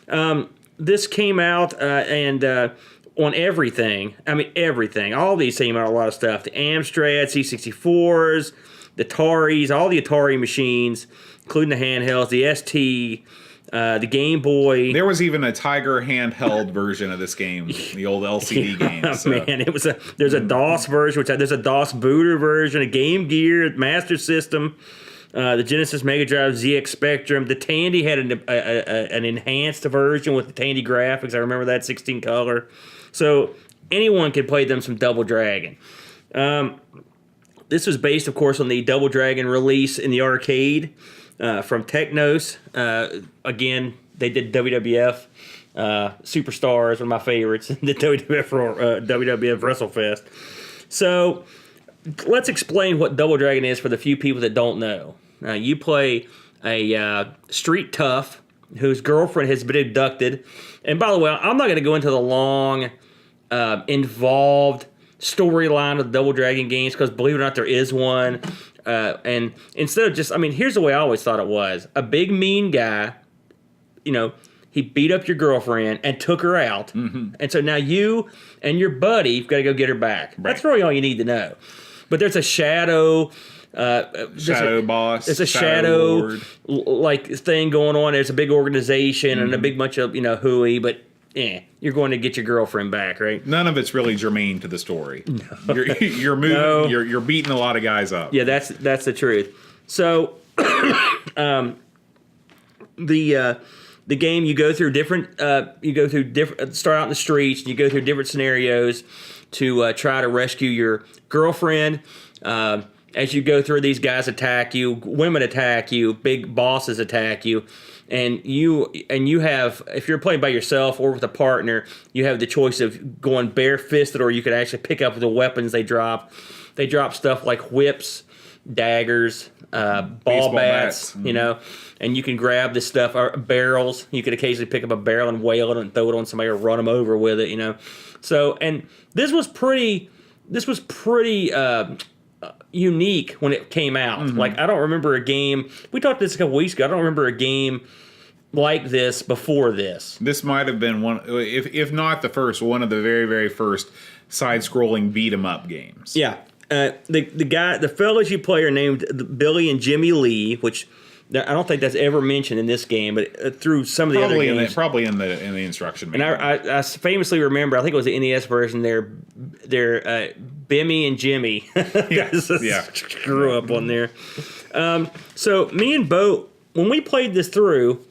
Mm-hmm. This came out and on everything. I mean, everything. All these came out a lot of stuff. The Amstrad C64s, the Ataris, all the Atari machines, including the handhelds, the ST. The Game Boy. There was even a Tiger handheld version of this game, the old LCD game. So. Man, there's a DOS version, there's a DOS booter version, a Game Gear, Master System, the Genesis Mega Drive ZX Spectrum. The Tandy had an enhanced version with the Tandy graphics. I remember that 16 color. So anyone could play them some Double Dragon. This was based, of course, on the Double Dragon release in the arcade. From Technos. Again, they did WWF Superstars, one of my favorites. The WWF WrestleFest. So let's explain what Double Dragon is for the few people that don't know. You play a street tough. whose girlfriend has been abducted. And by the way, I'm not going to go into the long, involved storyline of the Double Dragon games because, believe it or not, there is one. And instead of just, here's the way I always thought it was. A big mean guy, he beat up your girlfriend and took her out. Mm-hmm. And so now you and your buddy have got to go get her back. Right. That's really all you need to know. But there's a shadow... boss. It's a shadow like thing going on. There's a big organization and a big bunch of hooey, but you're going to get your girlfriend back, right? None of it's really germane to the story. No. You're moving. No. You're beating a lot of guys up. Yeah, that's the truth. So, the game you go through different. Start out in the streets. And you go through different scenarios to try to rescue your girlfriend. As you go through, these guys attack you, women attack you, big bosses attack you, and you have, if you're playing by yourself or with a partner, you have the choice of going bare-fisted, or you could actually pick up the weapons they drop. They drop stuff like whips, daggers, ball bats, and you can grab this stuff, or barrels. You could occasionally pick up a barrel and whale it and throw it on somebody or run them over with it, So, and this was pretty unique when it came out. Mm-hmm. Like, I don't remember a game. We talked this a couple weeks ago. I don't remember a game like this before this. This might have been one, if not the first, one of the very, very first side-scrolling beat-em-up games. Yeah. The fellas you play are named Billy and Jimmy Lee, which I don't think that's ever mentioned in this game, but through some of the other games, probably in the instruction manual. And I famously remember, I think it was the NES version. They're Bimmy and Jimmy. Screw up on there. So me and Bo, when we played this through,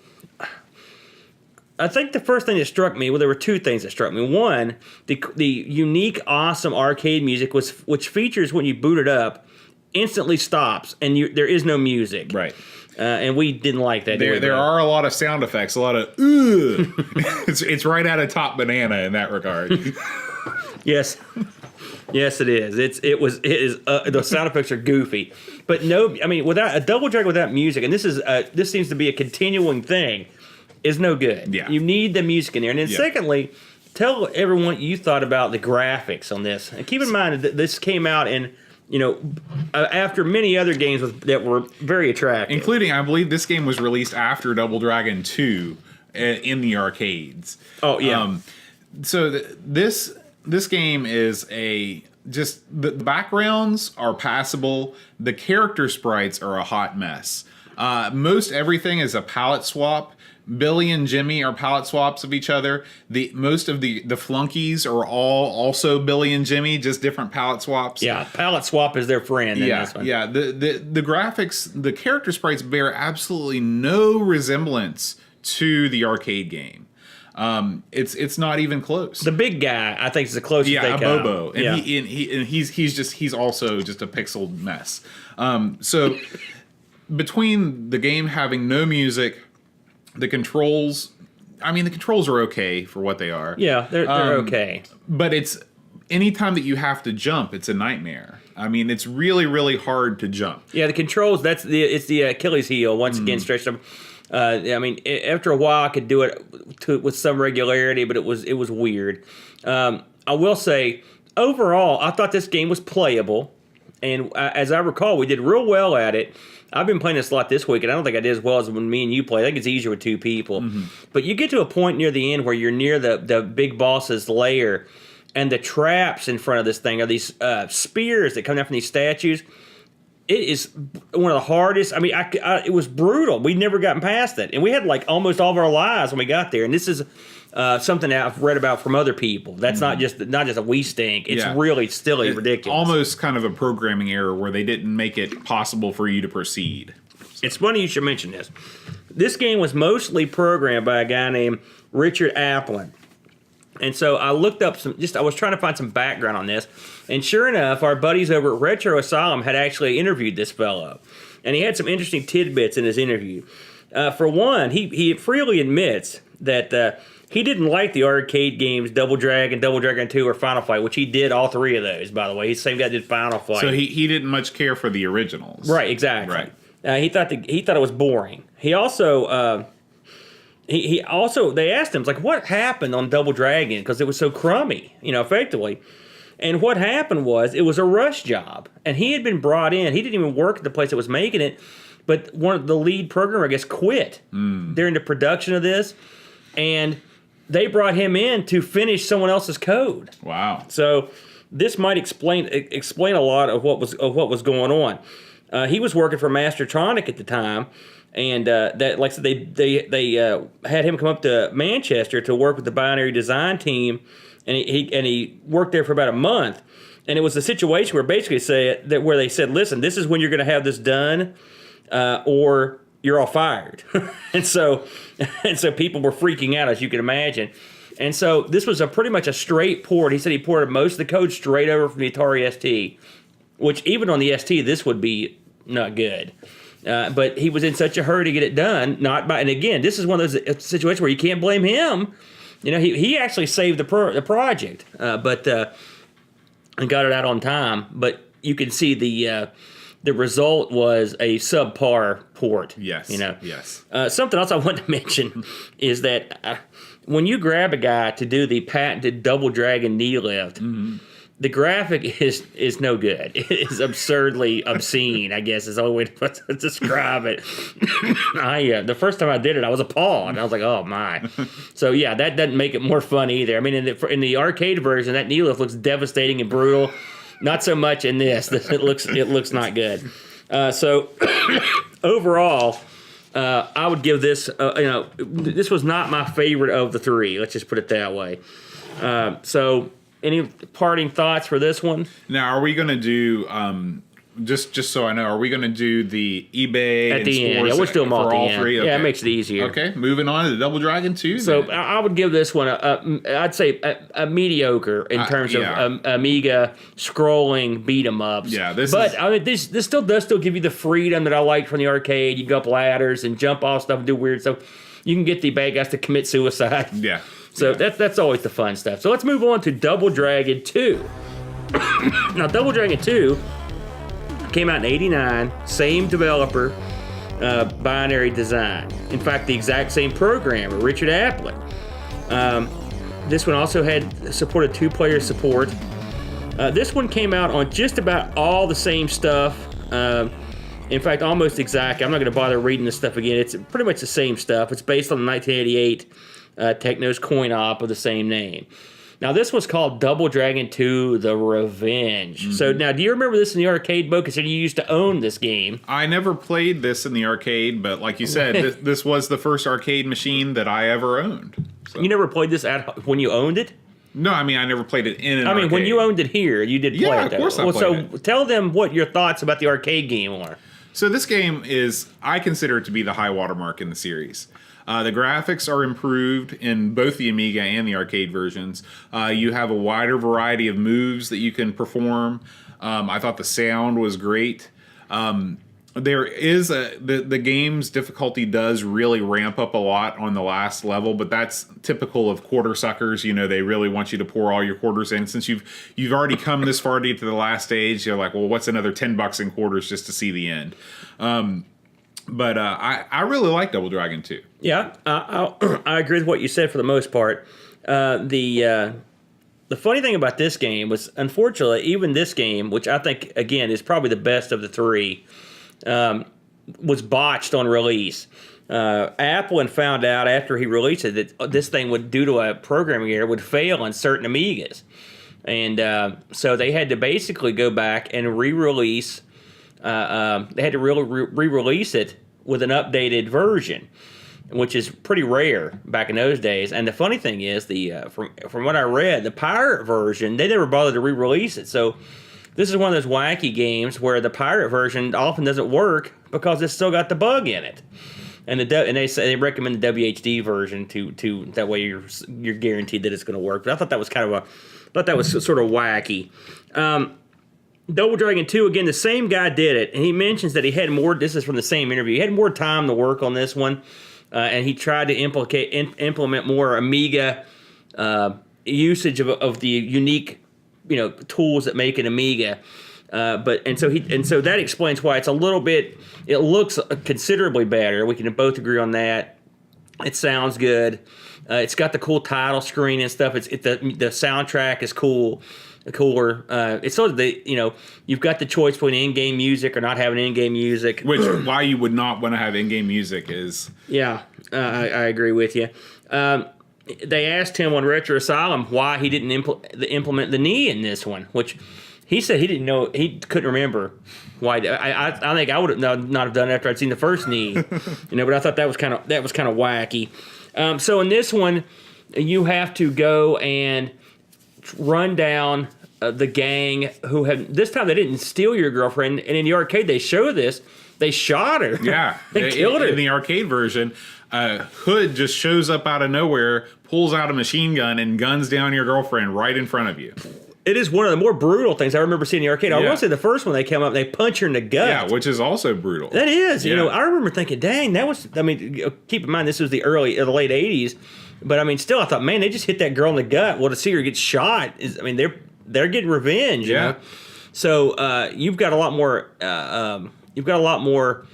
I think the first thing that struck me, well, there were two things that struck me. One, the unique, awesome arcade music, which features when you boot it up, instantly stops, and there is no music. Right. And we didn't like that. There are a lot of sound effects, a lot of ooh. It's right out of Top Banana in that regard. Yes, it is. It is. The sound effects are goofy, but without a Double Dragon without music, and this seems to be a continuing thing, is no good. Yeah. You need the music in there, and then secondly, tell everyone what you thought about the graphics on this, and keep in mind that this came out in. After many other games that were very attractive. Including, I believe this game was released after Double Dragon 2 in the arcades. Oh, yeah. So this game is the backgrounds are passable. The character sprites are a hot mess. Most everything is a palette swap. Billy and Jimmy are palette swaps of each other. Most of the flunkies are all also Billy and Jimmy, just different palette swaps. Yeah, palette swap is their friend in this one. Yeah, the graphics, the character sprites bear absolutely no resemblance to the arcade game. It's not even close. The big guy, I think, is the closest they come. Bobo, and he's also just a pixeled mess. So between the game having no music, the controls are okay for what they are. Yeah, they're okay. But it's anytime that you have to jump, it's a nightmare. It's really, really hard to jump. Yeah, the controls, it's the Achilles heel once again stretched up. After a while I could do it with some regularity, but it was weird. I will say, overall, I thought this game was playable. And as I recall, we did real well at it. I've been playing this a lot this week, and I don't think I did as well as when me and you play. I think it's easier with two people. Mm-hmm. But you get to a point near the end where you're near the big boss's lair, and the traps in front of this thing are these spears that come down from these statues. It is one of the hardest. It was brutal. We'd never gotten past it. And we had almost all of our lives when we got there. And this is something that I've read about from other people. That's not just a we stink. It's really still ridiculous. Almost kind of a programming error where they didn't make it possible for you to proceed. It's funny you should mention this. This game was mostly programmed by a guy named Richard Applin. And so I looked up I was trying to find some background on this. And sure enough, our buddies over at Retro Asylum had actually interviewed this fellow. And he had some interesting tidbits in his interview. For one, he freely admits that he didn't like the arcade games Double Dragon 2, or Final Fight, which he did all three of those, by the way. He's the same guy that did Final Fight. So he didn't much care for the originals. Right, exactly. Right. He thought it was boring. He also he also, they asked him, it's like, what happened on Double Dragon? Because it was so crummy, effectively. And what happened was, it was a rush job. And he had been brought in. He didn't even work at the place that was making it. But one of the lead programmer, I guess, quit during the production of this. And they brought him in to finish someone else's code. Wow. So this might explain a lot of what was going on. He was working for Mastertronic at the time. And that, like I said, they had him come up to Manchester to work with the binary design team, and he worked there for about a month. And it was a situation where basically where they said, listen, this is when you're going to have this done, or you're all fired. and so people were freaking out, as you can imagine. And so this was pretty much a straight port. He said he ported most of the code straight over from the Atari ST, which even on the ST this would be not good. But he was in such a hurry to get it done. And again, this is one of those situations where you can't blame him. He actually saved the project, and got it out on time. But you can see the result was a subpar port. Yes. Yes. Something else I want to mention is that when you grab a guy to do the patented Double Dragon knee lift. Mm-hmm. The graphic is no good. It is absurdly obscene, I guess is the only way to describe it. The first time I did it, I was appalled. And I was like, oh, my. So, yeah, that doesn't make it more fun either. I mean, in the arcade version, that knee lift looks devastating and brutal. Not so much in this. It looks not good. So, overall, I would give this, this was not my favorite of the three. Let's just put it that way. Any parting thoughts for this one? Now, are we going to do, just so I know, are we going to do the eBay at the end? Yeah, we'll still them all at the end. Okay. Yeah, it makes it easier. Okay, moving on to the Double Dragon 2. So I would give this one I'd say a mediocre in terms of Amiga scrolling beat 'em ups. Yeah, I mean, this still does give you the freedom that I liked from the arcade. You go up ladders and jump off stuff and do weird stuff. You can get the bad guys to commit suicide. Yeah. So that's always the fun stuff. So let's move on to Double Dragon 2. Now, Double Dragon 2 came out in '89, same developer, binary design. In fact, the exact same programmer, Richard Applin. This one also supported 2-player support. This one came out on just about all the same stuff. In fact, almost exactly. I'm not going to bother reading this stuff again. It's pretty much the same stuff. It's based on the 1988 Techno's coin op of the same name. Now, this was called Double Dragon 2: The Revenge. Mm-hmm. So, now, do you remember this in the arcade book? Because you used to own this game. I never played this in the arcade, but like you said, this was the first arcade machine that I ever owned. So. You never played this when you owned it? No, I mean, I never played it in an arcade. When you owned it here, you did play it. Yeah, of course I played it. So, tell them what your thoughts about the arcade game are. So, this game I consider it to be the high watermark in the series. The graphics are improved in both the Amiga and the arcade versions. You have a wider variety of moves that you can perform. I thought the sound was great. There is the game's difficulty does really ramp up a lot on the last level, but that's typical of quarter suckers. They really want you to pour all your quarters in. Since you've already come this far to get to the last stage, you're like, well, what's another $10 in quarters just to see the end? But I really like Double Dragon 2. Yeah, I agree with what you said for the most part. The funny thing about this game was, unfortunately, even this game, which I think, again, is probably the best of the three, was botched on release. Applin found out after he released it that this thing would, due to a programming error, would fail on certain Amigas. And so they had to basically go back and re-release. They had to re-release it with an updated version, which is pretty rare back in those days. And the funny thing is, from what I read, the pirate version, they never bothered to re-release it. So this is one of those wacky games where the pirate version often doesn't work because it's still got the bug in it. And they say they recommend the WHD version to that way you're guaranteed that it's going to work. But I thought that was sort of wacky. Double Dragon 2, again, the same guy did it, and he mentions that he had more, this is from the same interview, he had more time to work on this one, and he tried to implement more Amiga usage of the unique, tools that make an Amiga. So that explains why it's a little bit, it looks considerably better. We can both agree on that. It sounds good. It's got the cool title screen and stuff. The soundtrack is cooler. It's sort of you've got the choice between in-game music or not having in-game music. Which why you would not want to have in-game music is. Yeah, I agree with you. They asked him on Retro Asylum why he didn't implement the knee in this one, which he said he didn't know. He couldn't remember why. I think I would have not have done it after I'd seen the first knee, But I thought that was kind of wacky. So in this one, you have to go and run down the gang who had this time they didn't steal your girlfriend, and in the arcade they show this. They shot her. Yeah, they killed her. In the arcade version, Hood just shows up out of nowhere, pulls out a machine gun, and guns down your girlfriend right in front of you. It is one of the more brutal things I remember seeing in the arcade. I want to say the first one they came up, they punch her in the gut. Yeah, which is also brutal. That is. I remember thinking, dang, that was. I mean, keep in mind this was the late '80s, but I mean, still, I thought, man, they just hit that girl in the gut. Well, to see her get shot is, I mean, they're getting revenge. You know? So you've got a lot more. You've got a lot more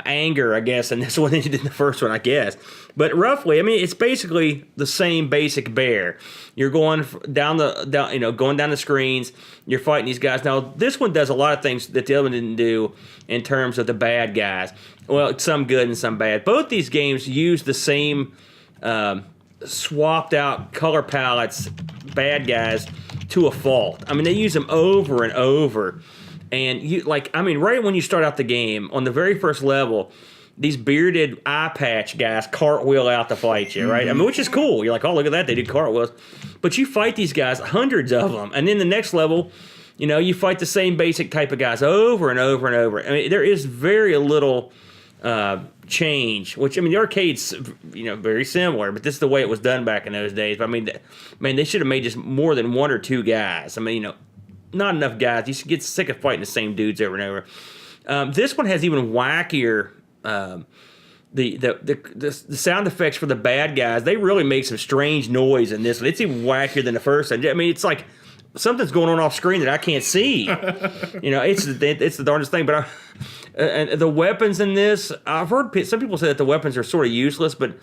anger, I guess, in this one than you did in the first one, I guess. But roughly, I mean, it's basically the same basic bear. You're going down the screens. You're fighting these guys. Now, this one does a lot of things that the other one didn't do in terms of the bad guys. Well, some good and some bad. Both these games use the same swapped out color palettes, bad guys, to a fault. I mean, they use them over and over. And right when you start out the game, on the very first level, these bearded eye patch guys cartwheel out to fight you, right? I mean, which is cool. You're like, oh, look at that, they did cartwheels. But you fight these guys, hundreds of them, and then the next level, you fight the same basic type of guys over and over and over. I mean, there is very little change. Which, I mean, the arcade's very similar, but this is the way it was done back in those days. But I mean, they should have made just more than one or two guys. I mean, not enough guys. You should get sick of fighting the same dudes over and over. This one has even wackier. The sound effects for the bad guys. They really make some strange noise in this one. It's even wackier than the first one. I mean, it's like something's going on off screen that I can't see. It's the darndest thing. But and the weapons in this, I've heard some people say that the weapons are sort of useless, but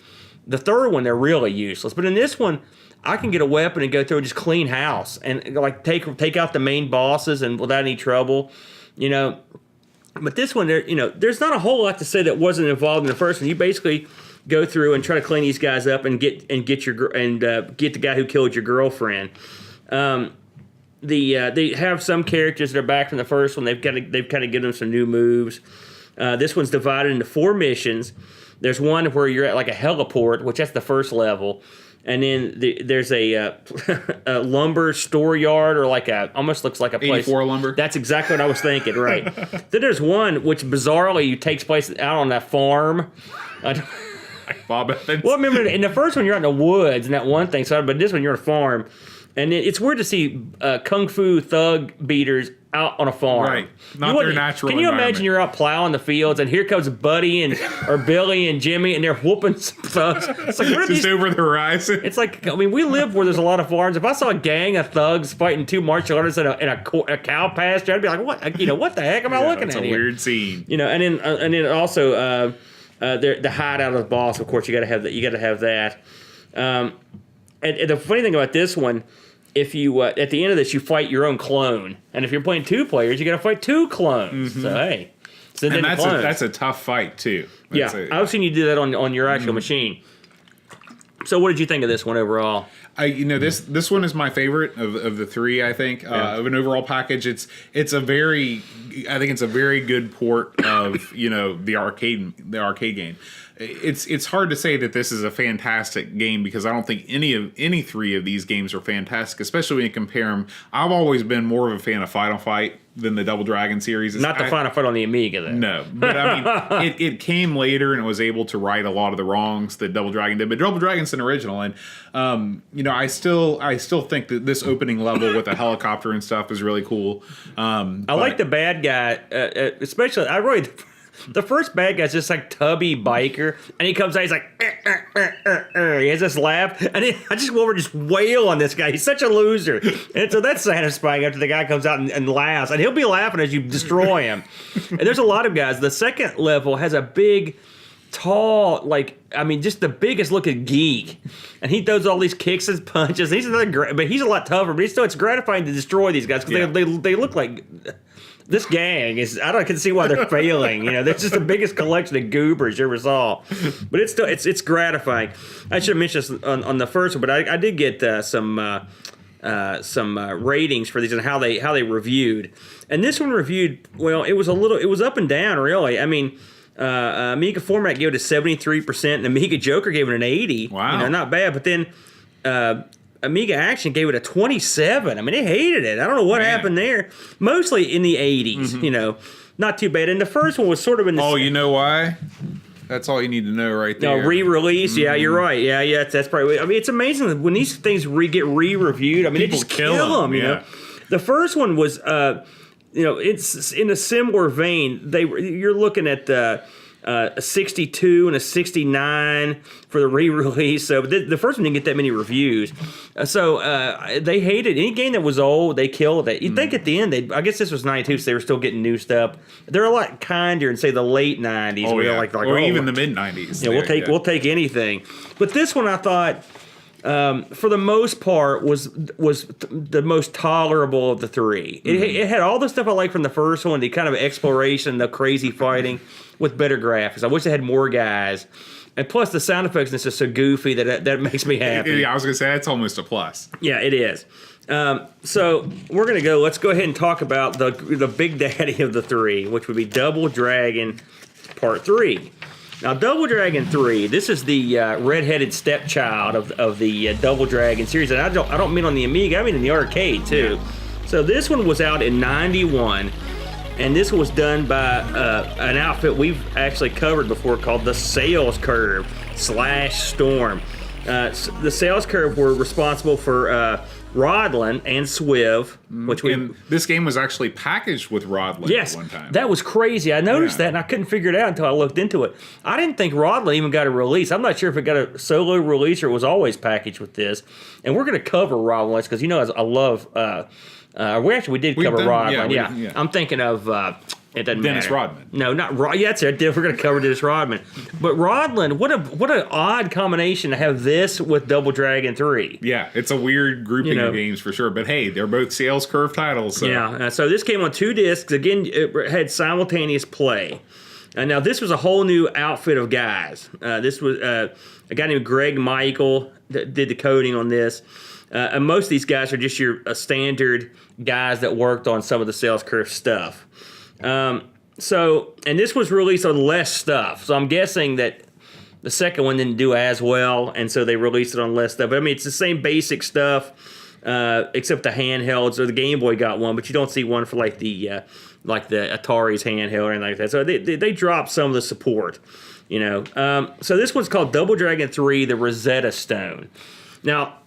the third one they're really useless. But in this one, I can get a weapon and go through and just clean house and like take out the main bosses and without any trouble, But this one, there's not a whole lot to say that wasn't involved in the first one. You basically go through and try to clean these guys up and get the guy who killed your girlfriend. They have some characters that are back from the first one. They've kind of given them some new moves. This one's divided into 4 missions. There's one where you're at like a heliport, which that's the first level. And then there's a lumber store yard, or almost looks like a place. 84 lumber. That's exactly what I was thinking, right? Then there's one which bizarrely takes place out on that farm. Bob Evans. Well, remember in the first one you're out in the woods and that one thing, but this one you're on a farm. And it's weird to see kung fu thug beaters out on a farm. Right. Not their natural Can you imagine you're out plowing the fields and here comes Buddy or Billy and Jimmy and they're whooping some thugs. It's like, what are just over the horizon. It's like, I mean, we live where there's a lot of farms. If I saw a gang of thugs fighting 2 martial artists in a cow pasture, I'd be like, what? What the heck am I looking at here? It's a weird scene. And then also the hideout of the boss. Of course, you got to have that. You got to have that. And the funny thing about this one, if you at the end of this you fight your own clone, and if you're playing 2 players, you got to fight 2 clones. Mm-hmm. So hey, and that's a tough fight too. I've seen you do that on your actual machine. So what did you think of this one overall? This one is my favorite of the 3. I think of an overall package. It's a very good port of the arcade game. It's hard to say that this is a fantastic game because I don't think any 3 of these games are fantastic, especially when you compare them. I've always been more of a fan of Final Fight than the Double Dragon series. Not the Final Fight on the Amiga, though. No, but I mean, it came later and it was able to right a lot of the wrongs that Double Dragon did. But Double Dragon's an original, and I still think that this opening level with the helicopter and stuff is really cool. I like the bad guy, especially. The first bad guy's just like tubby biker, and he comes out, he's like, he has this laugh, and I just go over and just wail on this guy. He's such a loser. And so that's satisfying after the guy comes out and laughs, and he'll be laughing as you destroy him. And there's a lot of guys. The second level has a big tall, just the biggest looking geek, and he throws all these kicks and punches. He's but he's a lot tougher. But it's gratifying to destroy these guys because they look like this gang is. I can see why they're failing. They're just the biggest collection of goobers you ever saw. But it's gratifying. I should have mentioned this on the first one, but I did get some ratings for these and how they reviewed. And this one reviewed it was up and down really. I mean. Amiga Format gave it a 73%, and Amiga Joker gave it an 80. Wow. Not bad. But then Amiga Action gave it a 27. I mean, they hated it. I don't know what happened there. Mostly in the 80s, not too bad. And the first one was sort of in the... Oh, you know why? That's all you need to know right there. No, re-release. Yeah, you're right. Yeah, that's probably... I mean, it's amazing when these things get re-reviewed. I mean, people they just kill them, you know? The first one was... it's in a similar vein. You're looking at a 62 and a 69 for the re-release. So the first one didn't get that many reviews. So they hated any game that was old. They killed it. You'd think at the end, I guess this was 92, so they were still getting new stuff. They're a lot kinder in say the late 90s. Or even the mid 90s. Yeah, we'll take anything. But this one I thought. For the most part, was the most tolerable of the three. It had all the stuff I liked from the first one, the kind of exploration, the crazy fighting, with better graphics. I wish they had more guys. And plus, the sound effects is just so goofy that makes me happy. Yeah, I was going to say, that's almost a plus. Yeah, it is. So we're going to go. Let's go ahead and talk about the big daddy of the three, which would be Double Dragon Part 3. Now, Double Dragon 3, this is the red-headed stepchild of the Double Dragon series, and I don't mean on the Amiga, I mean in the arcade too. Yeah. So this one was out in '91, and this was done by an outfit we've actually covered before called the Sales Curve /Storm. The Sales Curve were responsible for Rodlin and Swiv, and this game was actually packaged with Rodlin at one time. That was crazy. I noticed that, and I couldn't figure it out until I looked into it. I didn't think Rodlin even got a release. I'm not sure if it got a solo release or it was always packaged with this. And we're going to cover Rodlin because I love. We did cover Rodlin. Yeah, I'm thinking of. It doesn't Dennis matter. Rodman. No, not Rodman. Yeah, that's it. We're going to cover Dennis Rodman. But Rodlin, what an odd combination to have this with Double Dragon 3. Yeah, it's a weird grouping of games for sure. But hey, they're both Sales Curve titles. So. Yeah, so this came on 2 discs. Again, it had simultaneous play. Now, this was a whole new outfit of guys. This was a guy named Greg Michael that did the coding on this. And most of these guys are just your standard guys that worked on some of the Sales Curve stuff. And this was released on less stuff. So I'm guessing that the second one didn't do as well, and so they released it on less stuff. But I mean, it's the same basic stuff, except the handhelds. Or the Game Boy got one, but you don't see one for like the Atari's handheld or anything like that. So they dropped some of the support, So this one's called Double Dragon 3: The Rosetta Stone. Now,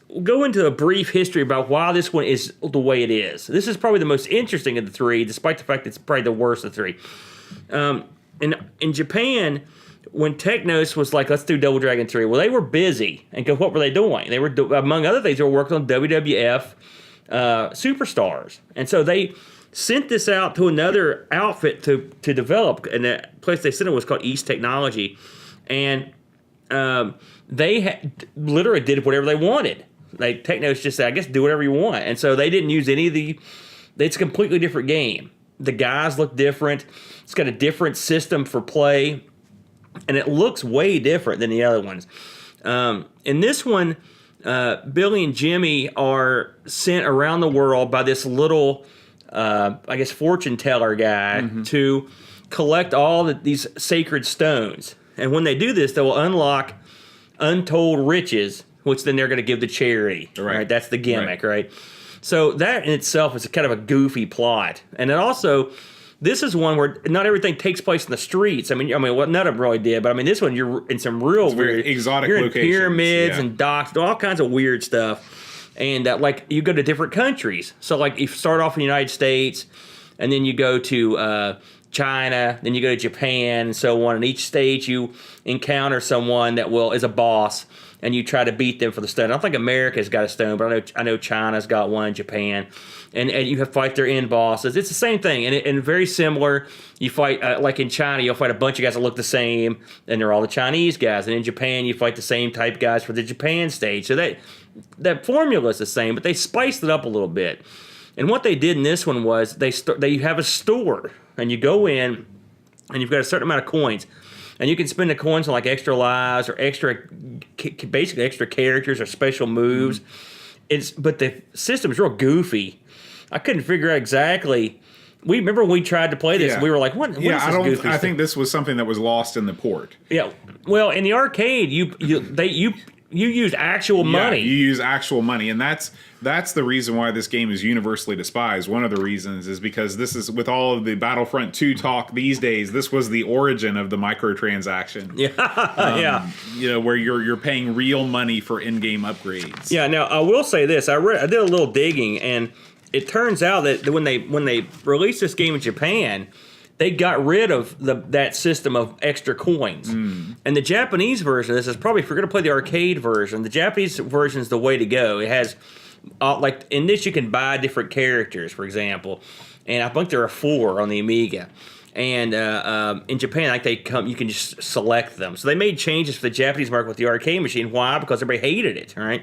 we'll go into a brief history about why this one is the way it is. This is probably the most interesting of the three, despite the fact it's probably the worst of the three. In Japan, when Technos was like, let's do Double Dragon 3, well, they were busy. And what were they doing? They were, among other things, they were working on WWF Superstars. And so they sent this out to another outfit to develop, and the place they sent it was called East Technology. And they literally did whatever they wanted. Like Technos just said, I guess do whatever you want. And so they didn't use any of it's a completely different game. The guys look different. It's got a different system for play. And it looks way different than the other ones. In this one, Billy and Jimmy are sent around the world by this little, fortune teller guy to collect all these sacred stones. And when they do this, they will unlock untold riches, which then they're going to give to charity. Right? That's the gimmick, right? So that in itself is kind of a goofy plot. And then also, this is one where not everything takes place in the streets. I mean, well, none of them really did, but I mean, this one you're in some real weird exotic you're locations, in pyramids and docks, all kinds of weird stuff. And you go to different countries. So like you start off in the United States, and then you go to China, then you go to Japan, and so on. In each stage, you encounter someone that is a boss, and you try to beat them for the stone. I don't think America's got a stone, but I know China's got one in Japan. And you have to fight their end bosses. It's the same thing, and very similar. You fight, like in China, you'll fight a bunch of guys that look the same, and they're all the Chinese guys. And in Japan, you fight the same type guys for the Japan stage. So that formula is the same, but they spiced it up a little bit. And what they did in this one was they have a store, and you go in, and you've got a certain amount of coins. And you can spend the coins on like extra lives or basically extra characters or special moves. But the system's real goofy. I couldn't figure out exactly. We remember when we tried to play this. We were like, "What is this goofy stuff?" I think this was something that was lost in the port. Yeah. Well, in the arcade, you used actual money. You use actual money, and that's the reason why this game is universally despised. One of the reasons is because this is, with all of the Battlefront 2 talk these days, this was the origin of the microtransaction. Yeah. Where you're paying real money for in-game upgrades. Yeah. Now I will say this: I did a little digging, and it turns out that when they released this game in Japan, they got rid of that system of extra coins. And the Japanese version of this is probably, if you're going to play the arcade version, the Japanese version is the way to go. It has, like, in this you can buy different characters, for example. And I think there are 4 on the Amiga. And in Japan, like you can just select them. So they made changes for the Japanese market with the arcade machine. Why? Because everybody hated it, right?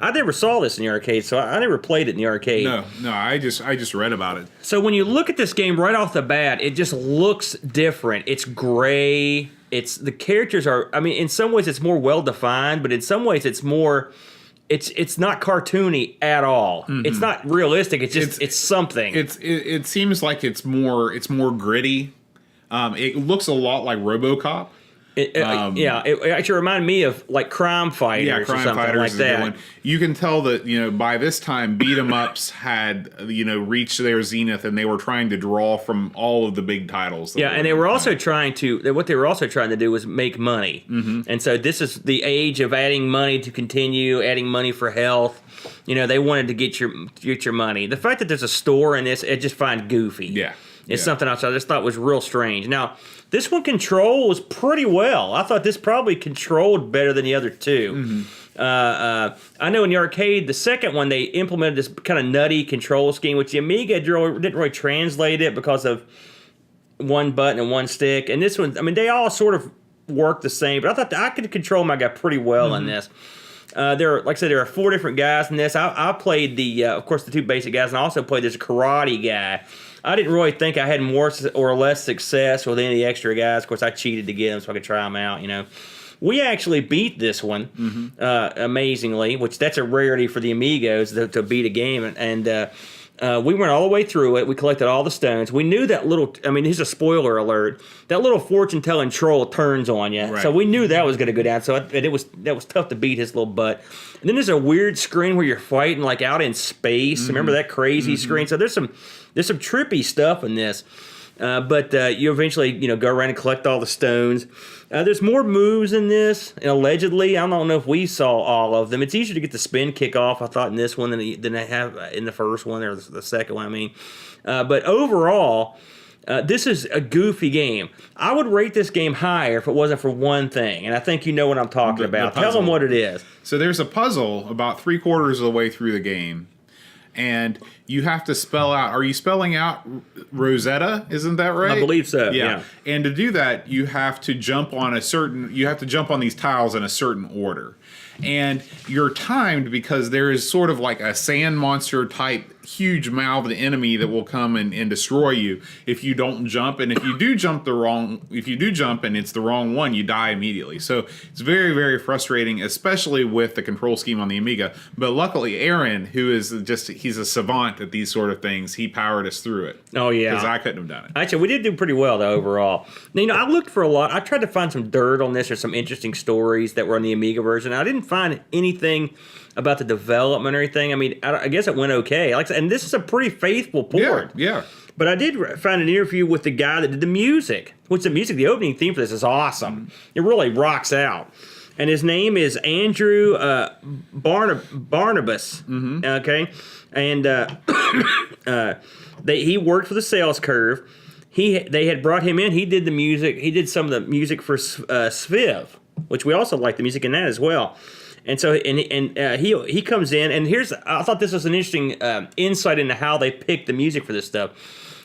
I never saw this in the arcade, so I never played it in the arcade. No, I just read about it. So when you look at this game right off the bat, it just looks different. It's gray. The characters are, I mean, in some ways it's more well defined, but in some ways it's more. It's not cartoony at all. It's not realistic. It's just it's something. It seems like it's more gritty. It looks a lot like RoboCop. It actually reminded me of like Crime Fighters or something like that. You can tell that by this time beat 'em ups had reached their zenith, and they were trying to draw from all of the big titles. And they were also trying to do was make money. And so this is the age of adding money to continue, adding money for health. They wanted to get your money. The fact that there's a store in this, I just find goofy. Yeah. It's something else I just thought was real strange. Now, this one controls pretty well. I thought this probably controlled better than the other two. I know in the arcade, the second one, they implemented this kind of nutty control scheme, which the Amiga didn't really translate it because of one button and one stick. And this one, I mean, they all sort of work the same, but I thought I could control my guy pretty well in this. Like I said, there are 4 different guys in this. I played of course, the 2 basic guys, and I also played this karate guy. I didn't really think I had more or less success with any of the extra guys. Of course, I cheated to get them so I could try them out, We actually beat this one, amazingly, which that's a rarity for the Amigos to beat a game. And we went all the way through it. We collected all the stones. We knew that here's a spoiler alert, that little fortune-telling troll turns on you. Right. So we knew that was going to go down. So that was tough to beat his little butt. And then there's a weird screen where you're fighting like out in space. Remember that crazy screen? So there's some trippy stuff in this. But you eventually, go around and collect all the stones. There's more moves in this, and allegedly. I don't know if we saw all of them. It's easier to get the spin kick off, I thought, in this one than they have in the first one, or the second one, I mean. But overall, this is a goofy game. I would rate this game higher if it wasn't for one thing, and I think you know what I'm talking about. Tell them what it is. So there's a puzzle about 3/4 of the way through the game. And you have to spell out. Are you spelling out Rosetta? Isn't that right? I believe so. Yeah. And to do that, you have to jump on these tiles in a certain order. And you're timed because there is sort of like a sand monster type huge mouthed enemy that will come and destroy you if you don't jump. And if you do jump and it's the wrong one, you die immediately. So it's very, very frustrating, especially with the control scheme on the Amiga. But luckily, Aaron, who is he's a savant at these sort of things, he powered us through it. Oh, yeah. Because I couldn't have done it. Actually, we did do pretty well, though, overall. Now, I looked for a lot. I tried to find some dirt on this or some interesting stories that were on the Amiga version. I didn't find anything about the development or anything. I mean, I guess it went okay. And this is a pretty faithful port. Yeah. But I did find an interview with the guy that did the music. The opening theme for this is awesome. It really rocks out. And his name is Andrew Barnabas. Okay, and he worked for the Sales Curve. they had brought him in. He did the music. He did some of the music for Sviv, which we also like the music in that as well. And so he comes in, and I thought this was an interesting insight into how they picked the music for this stuff,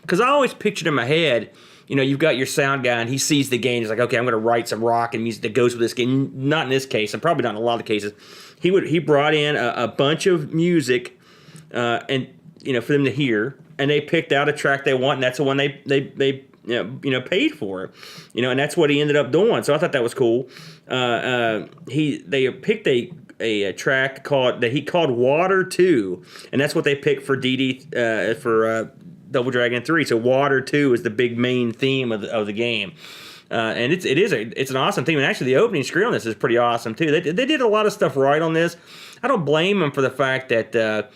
because I always pictured in my head, you've got your sound guy, and he sees the game. He's like, okay, I'm going to write some rock and music that goes with this game. Not in this case, and probably not in a lot of cases. He brought in a bunch of music, and for them to hear, and they picked out a track they want, and that's the one they paid for, and that's what he ended up doing. So I thought that was cool. They picked a track that he called Water 2, and that's what they picked for for Double Dragon 3. So Water 2 is the big main theme of the game. And it's an awesome theme, and actually the opening screen on this is pretty awesome too. They did a lot of stuff right on this. I don't blame them for the fact that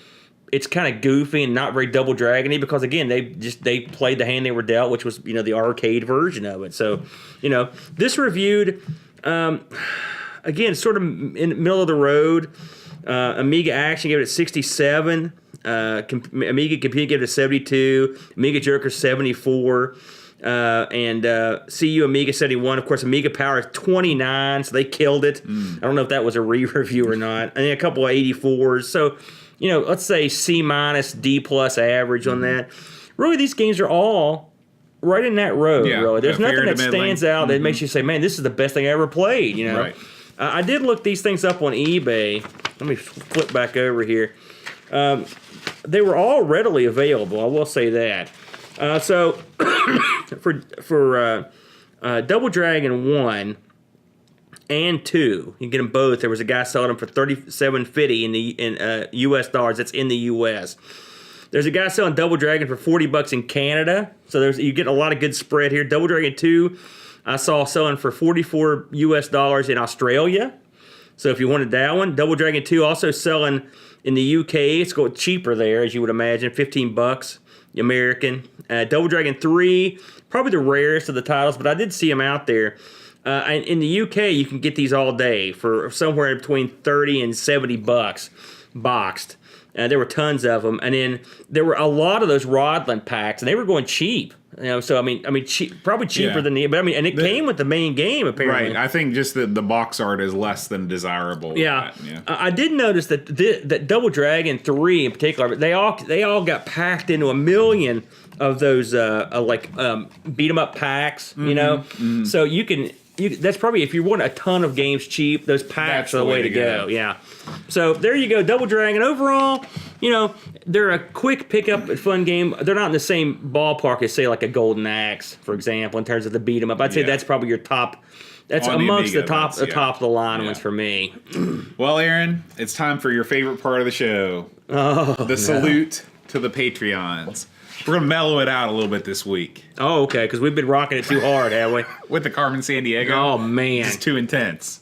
it's kind of goofy and not very Double Dragon-y, because again they played the hand they were dealt, which was the arcade version of it. So this reviewed again sort of in the middle of the road. Amiga Action gave it 67. Amiga Computer gave it a 72. Amiga Joker 74. And CU Amiga 71. Of course, Amiga Power is 29, so they killed it. I don't know if that was a re-review or not. I think a couple of 84s. So, let's say C-, D+ average on that. Really, these games are all right in that road, really. There's nothing that stands out that makes you say, man, this is the best thing I ever played, Right. I did look these things up on eBay. Let me flip back over here. They were all readily available, I will say that. So for Double Dragon 1 and 2, you can get them both. There was a guy selling them for $37.50 in US dollars. That's in the US. There's a guy selling Double Dragon for $40 in Canada. So you get a lot of good spread here. Double Dragon 2, I saw selling for $44 US dollars in Australia. So if you wanted that one, Double Dragon 2 also selling in the UK. It's going cheaper there, as you would imagine, $15 American. Double Dragon 3, probably the rarest of the titles, but I did see them out there. And in the UK, you can get these all day for somewhere between $30 and $70 boxed. There were tons of them, and then there were a lot of those Rodland packs, and they were going cheap. So I mean, probably cheaper than but it came with the main game apparently. Right. I think just the box art is less than desirable. Yeah. I did notice that Double Dragon 3 in particular, they all got packed into a million of those beat 'em up packs. So you can. That's probably, if you want a ton of games cheap, those packs are the way to go. Yeah. So there you go, Double Dragon. Overall, they're a quick pickup, fun game. They're not in the same ballpark as, say, like a Golden Axe, for example, in terms of the beat 'em up. I'd say that's probably your top. That's on amongst the top of the line ones for me. Well, Aaron, it's time for your favorite part of the show. Salute to the Patreons. We're going to mellow it out a little bit this week. Oh, okay, because we've been rocking it too hard, have we? With the Carmen Sandiego. Oh, man. It's too intense.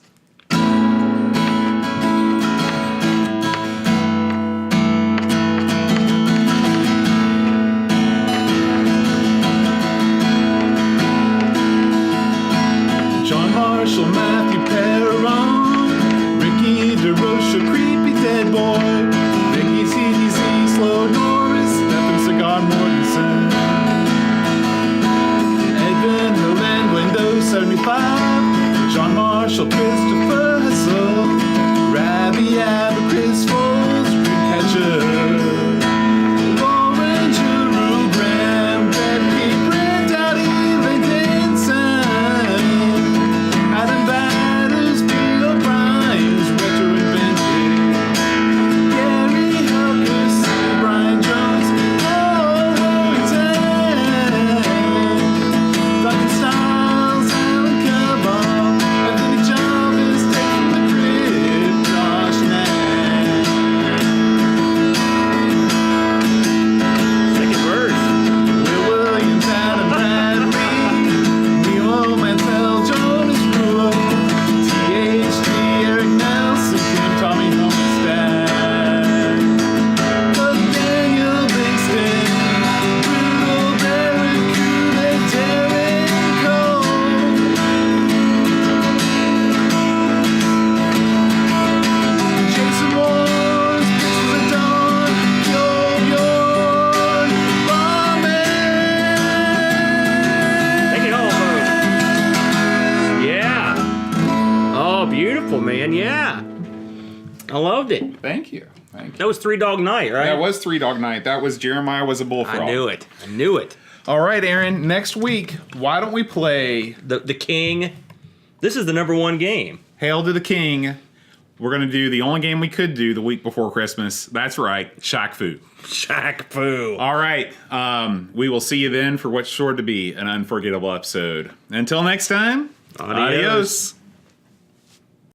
John Marshall, Matthew Perron, Ricky DeRocha, creepy dead boy, Vicky CDC, Slow Norris, Stephen Cigar Mortensen, Edvin Helen, Glendo 75, John Marshall, Christopher Hessel, Rabbi Abba, Chris Foles, Dreamcatcher, Lauren Giroux, Graham, Becky, Brent, Dowdy, Lincoln, Adam Batters, Bill O'Brien's Retro Invented, Gary Huckers, Brian Jones, Paul Hoyton, Duncan Styles, Alan Cabal, Anthony Jarvis, Dave from the Crib, Josh Nash. man. Yeah. I loved it. Thank you. That was Three Dog Night, right? That was Three Dog Night. That was Jeremiah Was a Bullfrog. I knew it. All right, Aaron. Next week, why don't we play the King? This is the #1 game. Hail to the King. We're going to do the only game we could do the week before Christmas. That's right, Shaq Fu. Shaq Fu. All right. We will see you then for what's sure to be an unforgettable episode. Until next time, adios.